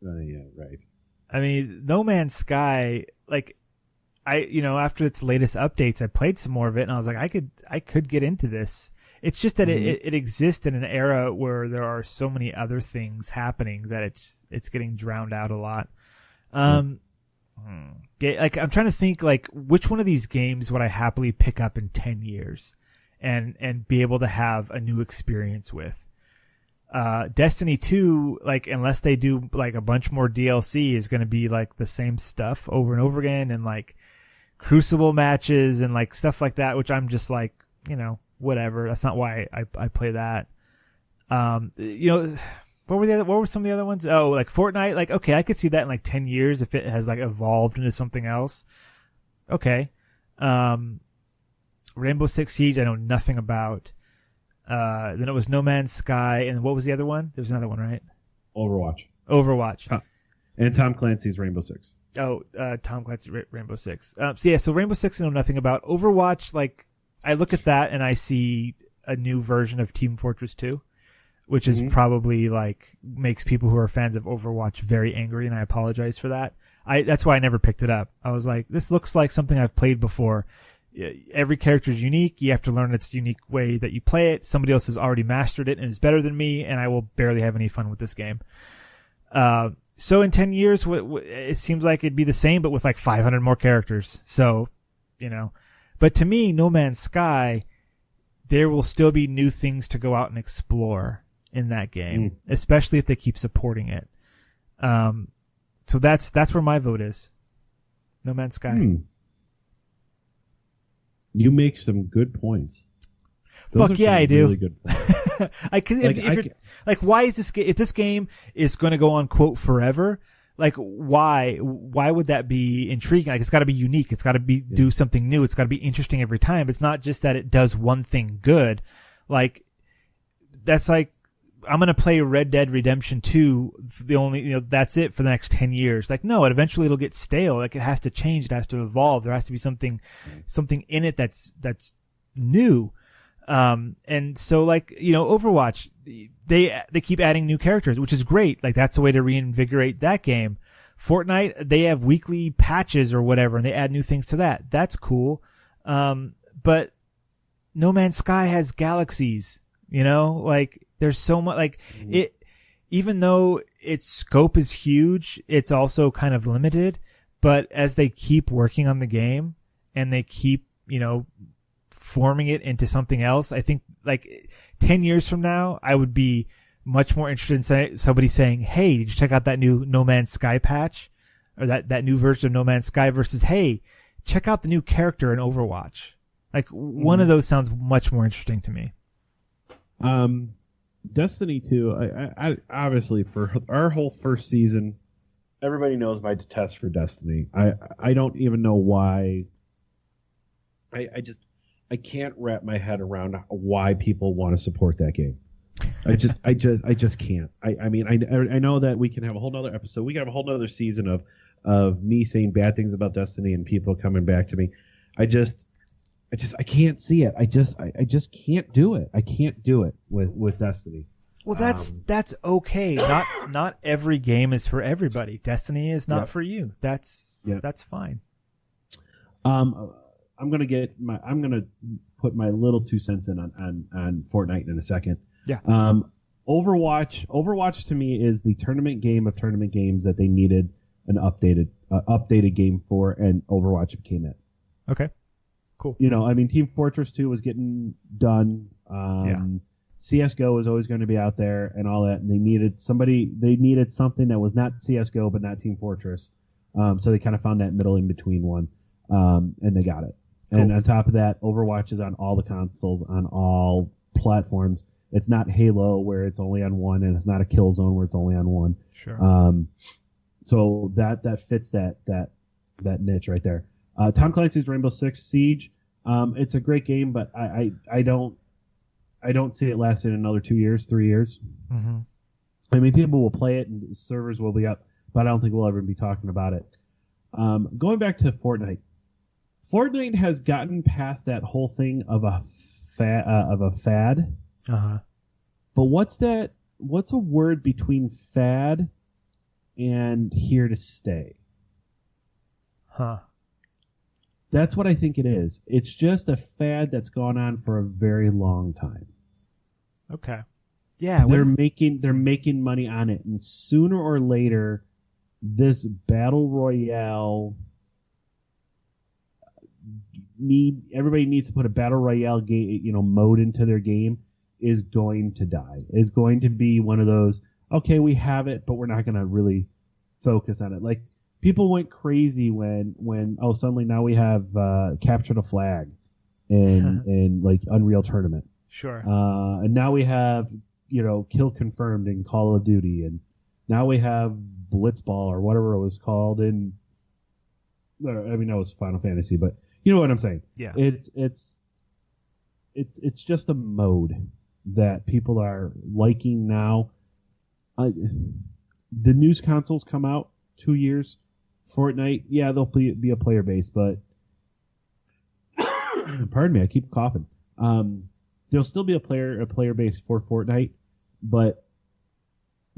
A: Yeah, right.
B: I mean, No Man's Sky, like, after its latest updates, I played some more of it, and I was like, I could get into this. It's just that it exists in an era where there are so many other things happening that it's getting drowned out a lot. Like, I'm trying to think, like, which one of these games would I happily pick up in 10 years and be able to have a new experience with? Destiny 2, like, unless they do like a bunch more DLC, is going to be like the same stuff over and over again, and like Crucible matches and like stuff like that, which I'm just like, whatever. That's not why I play that. What were some of the other ones? Oh, like Fortnite. Like, okay, I could see that in like 10 years if it has like evolved into something else. Okay. Rainbow Six Siege, I know nothing about. Then it was No Man's Sky, and what was the other one? There was another one, right? Overwatch.
A: And Tom Clancy's Rainbow Six.
B: Oh, Tom Clancy's Rainbow Six. So Rainbow Six I know nothing about. Overwatch, like, I look at that and I see a new version of Team Fortress 2, which is probably like makes people who are fans of Overwatch very angry, and I apologize for that. That's why I never picked it up. I was like, this looks like something I've played before. Every character is unique. You have to learn its unique way that you play it. Somebody else has already mastered it and is better than me, and I will barely have any fun with this game. So in 10 years, it seems like it'd be the same, but with like 500 more characters. So, but to me, No Man's Sky, there will still be new things to go out and explore in that game, especially if they keep supporting it. So that's where my vote is. No Man's Sky.
A: You make some good points.
B: Fuck yeah, I do.
A: Really good points.
B: Why is this game? If this game is going to go on quote forever, like why would that be intriguing? Like, it's got to be unique. It's got to do something new. It's got to be interesting every time. It's not just that it does one thing good. Like, that's like, I'm going to play Red Dead Redemption 2. That's it for the next 10 years. Like, no, eventually it'll get stale. Like, it has to change. It has to evolve. There has to be something in it that's new. And so, like, Overwatch, they keep adding new characters, which is great. Like, that's a way to reinvigorate that game. Fortnite, they have weekly patches or whatever, and they add new things to that. That's cool. But No Man's Sky has galaxies, like, there's so much, like, even though its scope is huge, it's also kind of limited. But as they keep working on the game and they keep, forming it into something else, I think, like, 10 years from now, I would be much more interested in somebody saying, hey, did you check out that new No Man's Sky patch? Or that new version of No Man's Sky versus, hey, check out the new character in Overwatch. Like, one of those sounds much more interesting to me.
A: Destiny 2, I obviously, for our whole first season, everybody knows my detest for Destiny. I don't even know why. I can't wrap my head around why people want to support that game. I just can't. I mean, I know that we can have a whole nother episode. We can have a whole nother season of me saying bad things about Destiny and people coming back to me. I can't see it. I just can't do it. I can't do it with Destiny.
B: Well, that's okay. Not every game is for everybody. Destiny is not for you. That's fine.
A: I'm gonna put my little 2 cents in on Fortnite in a second.
B: Yeah.
A: Overwatch to me is the tournament game of tournament games that they needed an updated game for, and Overwatch became it.
B: Okay. Cool.
A: Team Fortress 2 was getting done. CSGO was always going to be out there and all that, and they needed something that was not CSGO but not Team Fortress. So they kind of found that middle in between one, and they got it. Cool. And on top of that, Overwatch is on all the consoles, on all platforms. It's not Halo where it's only on one, and it's not a Killzone where it's only on one.
B: Sure.
A: So that fits that niche right there. Tom Clancy's Rainbow Six Siege. It's a great game, but I don't see it lasting another 2 years, 3 years.
B: Mm-hmm.
A: I mean, people will play it and servers will be up, but I don't think we'll ever be talking about it. Going back to Fortnite. Fortnite has gotten past that whole thing of a fad.
B: Uh-huh.
A: But what's a word between fad and here to stay?
B: Huh.
A: That's what I think it is. It's just a fad that's gone on for a very long time.
B: Okay. Yeah.
A: They're making money on it, and sooner or later, this battle royale everybody needs to put a battle royale game, mode into their game, is going to die. Is going to be one of those, okay, we have it, but we're not going to really focus on it. Like, people went crazy when suddenly now we have Capture the Flag in like Unreal Tournament.
B: Sure.
A: And now we have, Kill Confirmed in Call of Duty, and now we have Blitzball or whatever it was called in. I mean, that was Final Fantasy, but you know what I'm saying.
B: Yeah.
A: It's just a mode that people are liking now. The news consoles come out 2 years. Fortnite, yeah, they'll be a player base, but pardon me, I keep coughing. There'll still be a player base for Fortnite, but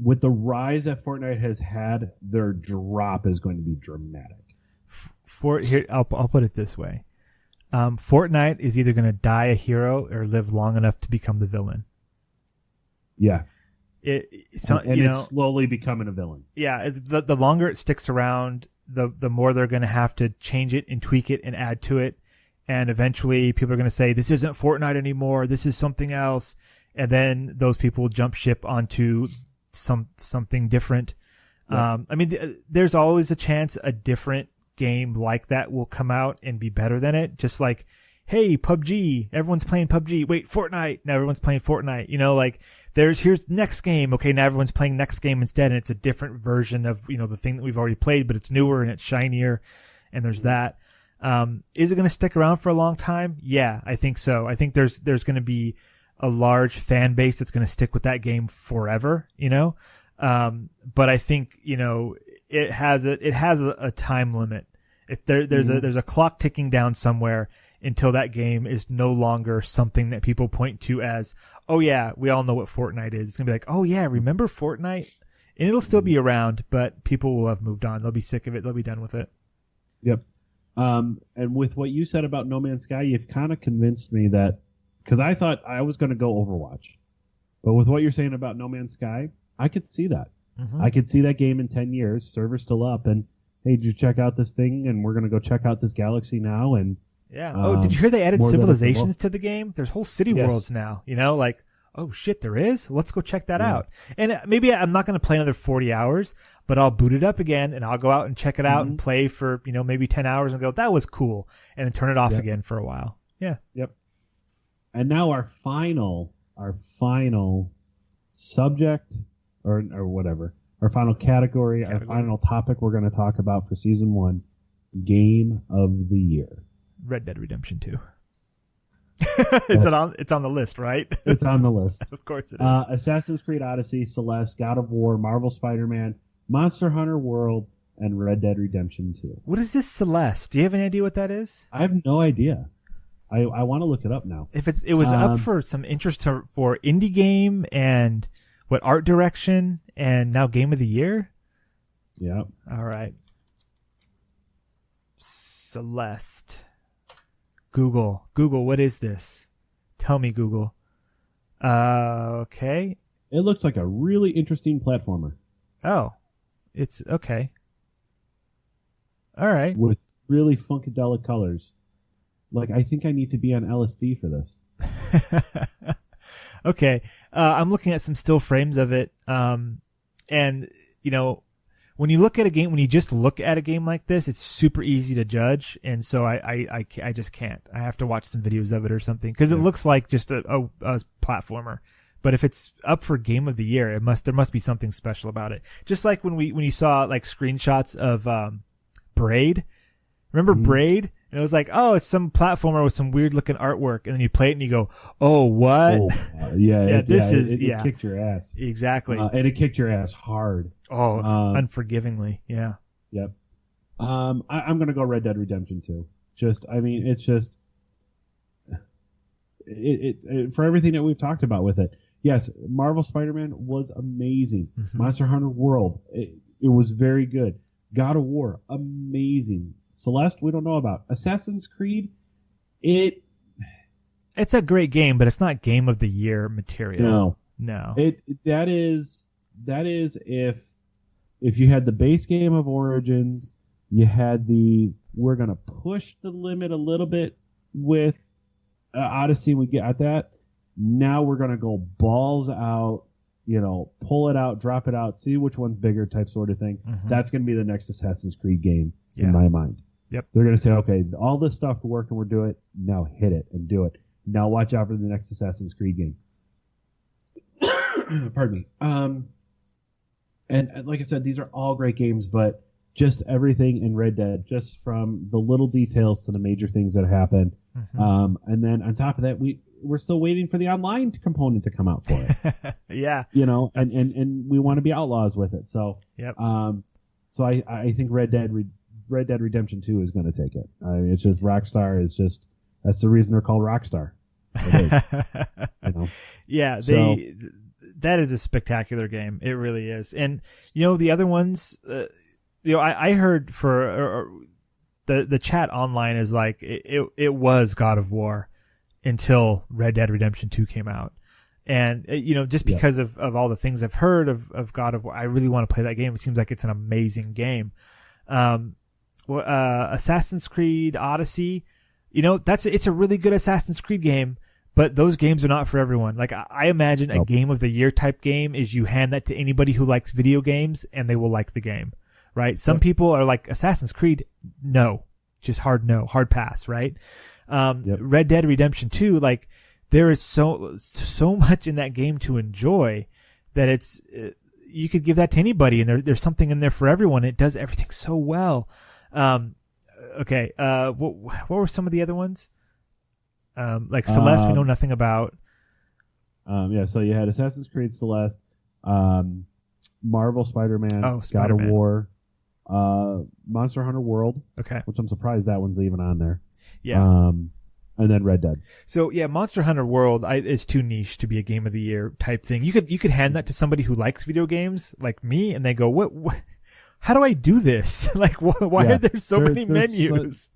A: with the rise that Fortnite has had, their drop is going to be dramatic.
B: I'll put it this way: Fortnite is either going to die a hero or live long enough to become the villain.
A: Yeah.
B: It's
A: slowly becoming a villain.
B: Yeah, the longer it sticks around, the more they're going to have to change it and tweak it and add to it. And eventually people are going to say, this isn't Fortnite anymore. This is something else. And then those people will jump ship onto something different. Yeah. There's always a chance a different game like that will come out and be better than it. Just like, hey, PUBG, everyone's playing PUBG. Wait, Fortnite, now everyone's playing Fortnite. Here's next game. Okay, now everyone's playing next game instead, and it's a different version of, the thing that we've already played, but it's newer and it's shinier, and there's that. Is it going to stick around for a long time? Yeah, I think so. I think there's going to be a large fan base that's going to stick with that game forever, but I think, it has a time limit. There's a clock ticking down somewhere until that game is no longer something that people point to as, oh yeah, we all know what Fortnite is. It's gonna be like, oh yeah, remember Fortnite? And it'll still be around, but people will have moved on. They'll be sick of it. They'll be done with it.
A: Yep. And with what you said about No Man's Sky, you've kind of convinced me that, because I thought I was going to go Overwatch, but with what you're saying about No Man's Sky, I could see that. Mm-hmm. I could see that game in 10 years, server's still up, and hey, did you check out this thing? And we're going to go check out this galaxy now. And
B: yeah. Oh, did you hear they added civilizations to the game? There's whole city worlds now, like, oh shit, there is? Let's go check that out. And maybe I'm not going to play another 40 hours, but I'll boot it up again and I'll go out and check it out and play for, maybe 10 hours and go, that was cool. And then turn it off again for a while. Yeah.
A: Yep. And now our final subject or whatever, our final category, our final topic we're going to talk about for season 1, game of the year.
B: Red Dead Redemption 2. It's on the list, right?
A: It's on the list.
B: Of course it is.
A: Assassin's Creed Odyssey, Celeste, God of War, Marvel Spider-Man, Monster Hunter World, and Red Dead Redemption 2.
B: What is this Celeste? Do you have any idea what that is?
A: I have no idea. I want to look it up now.
B: If it was up for some interest for indie game, and art direction and now game of the year.
A: Yep.
B: All right. Celeste. Google, what is this? Tell me, Google. Okay.
A: It looks like a really interesting platformer.
B: Oh, it's okay. All right.
A: With really funkadelic colors. Like, I think I need to be on LSD for this.
B: Okay. I'm looking at some still frames of it. And, you know, when you just look at a game like this, it's super easy to judge. And so I just can't. I have to watch some videos of it or something because it looks like just a platformer. But if it's up for game of the year, there must be something special about it. Just like when you saw like screenshots of, Braid. Remember Braid? And it was like, oh, it's some platformer with some weird looking artwork. And then you play it and you go, oh, what?
A: Oh, it kicked your ass.
B: Exactly.
A: And it kicked your ass hard.
B: Oh, unforgivingly. Yeah.
A: Yep. I'm going to go Red Dead Redemption 2. It's just, for everything that we've talked about with it. Yes, Marvel Spider-Man was amazing. Mm-hmm. Monster Hunter World, it was very good. God of War, amazing. Celeste, we don't know about. Assassin's Creed, it's
B: a great game, but it's not game of the year material. No.
A: That is if you had the base game of Origins, you had we're gonna push the limit a little bit with Odyssey. We get that. Now we're gonna go balls out. You know, pull it out, drop it out, see which one's bigger, type sort of thing. Mm-hmm. That's going to be the next Assassin's Creed game in my mind.
B: Yep.
A: They're going to say, okay, all this stuff worked and we're doing it. Now hit it and do it. Now watch out for the next Assassin's Creed game. Pardon me. And like I said, these are all great games, but just everything in Red Dead, just from the little details to the major things that happen. Mm-hmm. And then on top of that, we're still waiting for the online component to come out for it.
B: Yeah.
A: You know, and we want to be outlaws with it. So,
B: yep.
A: So I think Red Dead Redemption 2 is going to take it. It's just Rockstar that's the reason they're called Rockstar. You know?
B: Yeah. That is a spectacular game. It really is. And, you know, the other ones, I heard the chat online is like, it was God of War until Red Dead Redemption 2 came out. And, you know, just because of all the things I've heard of God of War, I really want to play that game. It seems like it's an amazing game. Assassin's Creed Odyssey, you know, it's a really good Assassin's Creed game, but those games are not for everyone. Like, I imagine a game of the year type game is you hand that to anybody who likes video games and they will like the game, right? Some people are like, Assassin's Creed, no. Just hard no, hard pass, right? Red Dead Redemption 2, like, there is so much in that game to enjoy that you could give that to anybody, and there's something in there for everyone. It does everything so well. Okay, what were some of the other ones? Like Celeste, we know nothing about.
A: So you had Assassin's Creed, Celeste, Marvel Spider-Man, God of War, Monster Hunter World,
B: okay,
A: which I'm surprised that one's even on there.
B: Yeah.
A: And then Red Dead.
B: So yeah, Monster Hunter World is too niche to be a game of the year type thing. You could hand that to somebody who likes video games like me, and they go, "What? How do I do this? Like, why are there so many menus?"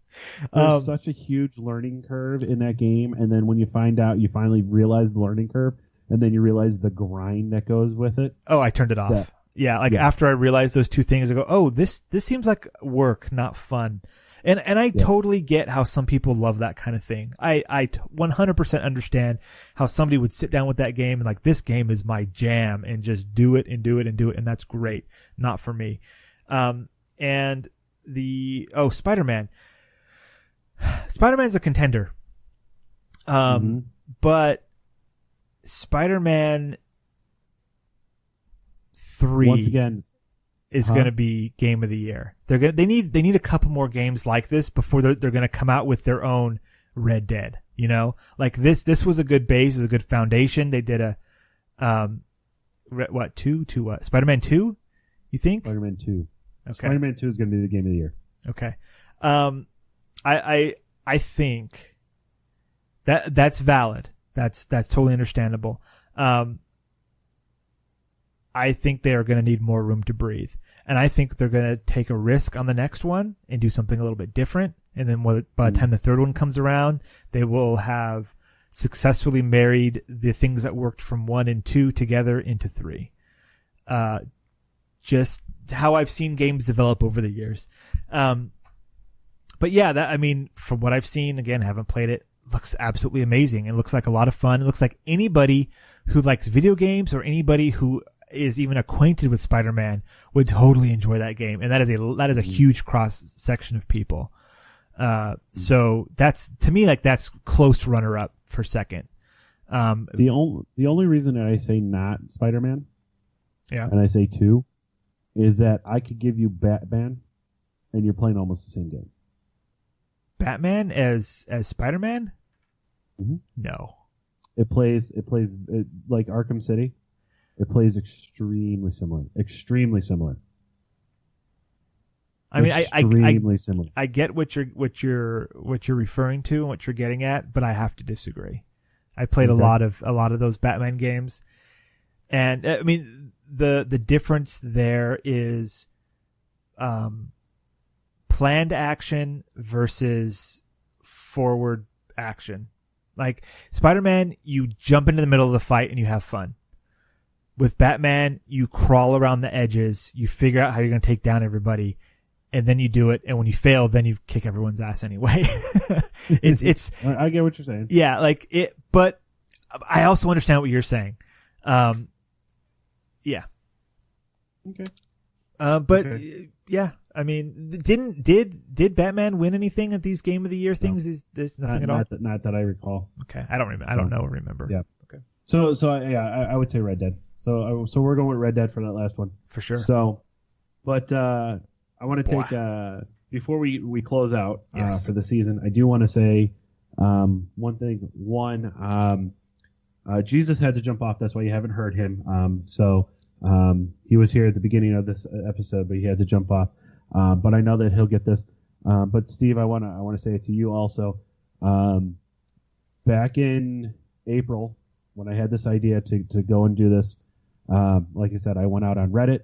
A: There's such a huge learning curve in that game, and then when you find out, you finally realize the learning curve, and then you realize the grind that goes with it.
B: Oh, I turned it off. After I realized those two things, I go, "Oh, this seems like work, not fun." And I totally get how some people love that kind of thing. I 100% understand how somebody would sit down with that game and like, this game is my jam, and just do it and do it and do it. And that's great. Not for me. And Spider-Man. Spider-Man's a contender. But Spider-Man 3
A: once again
B: is going to be game of the year. They need a couple more games like this before they're going to come out with their own Red Dead, you know? Like this was a good base, it was a good foundation. They did a Spider-Man 2, you think?
A: Spider-Man 2.
B: Okay.
A: Spider-Man 2 is going to be the game of the year.
B: Okay. I think that's valid. That's totally understandable. I think they are going to need more room to breathe. And I think they're going to take a risk on the next one and do something a little bit different. And then by the time the third one comes around, they will have successfully married the things that worked from 1 and 2 together into 3. Just how I've seen games develop over the years. But yeah, from what I've seen, again, haven't played it, looks absolutely amazing. It looks like a lot of fun. It looks like anybody who likes video games or anybody who is even acquainted with Spider-Man would totally enjoy that game. And that is a huge cross section of people. So that's, to me, like that's close runner up for second.
A: The only reason that I say not Spider-Man, and I say 2, is that I could give you Batman, and you're playing almost the same game.
B: Batman as Spider-Man?
A: Mm-hmm.
B: No.
A: It plays like Arkham City. It plays extremely similar. Extremely similar.
B: I mean,
A: extremely similar.
B: I get what you're referring to and what you're getting at, but I have to disagree. I played a lot of those Batman games, and I mean the difference there is planned action versus forward action. Like Spider-Man, you jump into the middle of the fight and you have fun. With Batman, you crawl around the edges, you figure out how you're going to take down everybody, and then you do it, and when you fail, then you kick everyone's ass anyway. It's
A: I get what you're saying.
B: Yeah, like it, but I also understand what you're saying. Yeah.
A: Okay.
B: But yeah, I mean, did Batman win anything at these Game of the Year things?
A: No.
B: There's nothing at all.
A: Not that I recall.
B: Okay, I don't remember. I don't remember.
A: Yeah.
B: Okay.
A: So I would say Red Dead. So we're going with Red Dead for that last one.
B: For sure.
A: So, but I want to take before we close out for the season. I do want to say one thing. Jesus had to jump off. That's why you haven't heard him. He was here at the beginning of this episode, but he had to jump off. But I know that he'll get this. But Steve, I want to say it to you also. Back in April, when I had this idea to go and do this, like I said, I went out on Reddit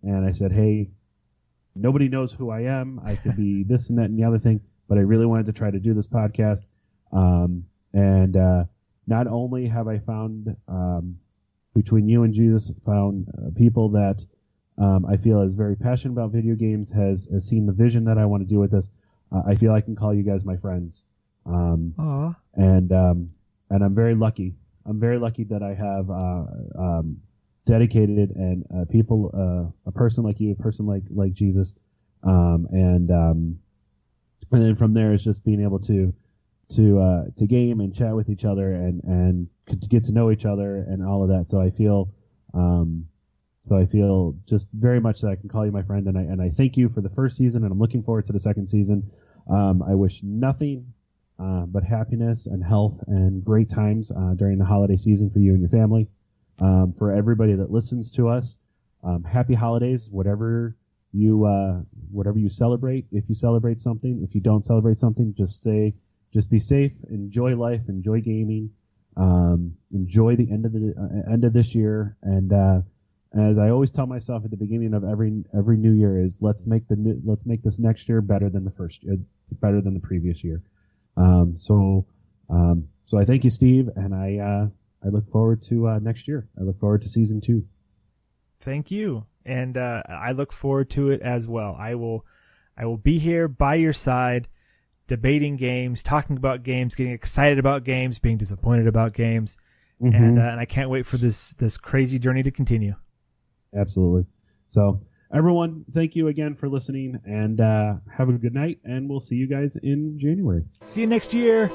A: and I said, hey, nobody knows who I am. I could be this and that and the other thing, but I really wanted to try to do this podcast. Not only have I found, between you and Jesus, found people that I feel is very passionate about video games, has seen the vision that I want to do with this. I feel I can call you guys my friends. And I'm very lucky. I'm very lucky that I have dedicated and people, a person like you, a person like Jesus, and then from there it's just being able to game and chat with each other and to get to know each other and all of that. So I feel just very much that I can call you my friend, and I thank you for the first season, and I'm looking forward to the second season. I wish nothing but happiness and health and great times during the holiday season for you and your family. For everybody that listens to us, happy holidays, whatever you celebrate. If you celebrate something, if you don't celebrate something, just be safe, enjoy life, enjoy gaming, enjoy the end of this year. And as I always tell myself at the beginning of every new year is let's make this next year better than better than the previous year. So I thank you, Steve, and I look forward to next year. I look forward to season 2.
B: Thank you, and I look forward to it as well. I will be here by your side, debating games, talking about games, getting excited about games, being disappointed about games, and I can't wait for this crazy journey to continue.
A: Absolutely. So everyone, thank you again for listening, and have a good night, and we'll see you guys in January.
B: See you next year.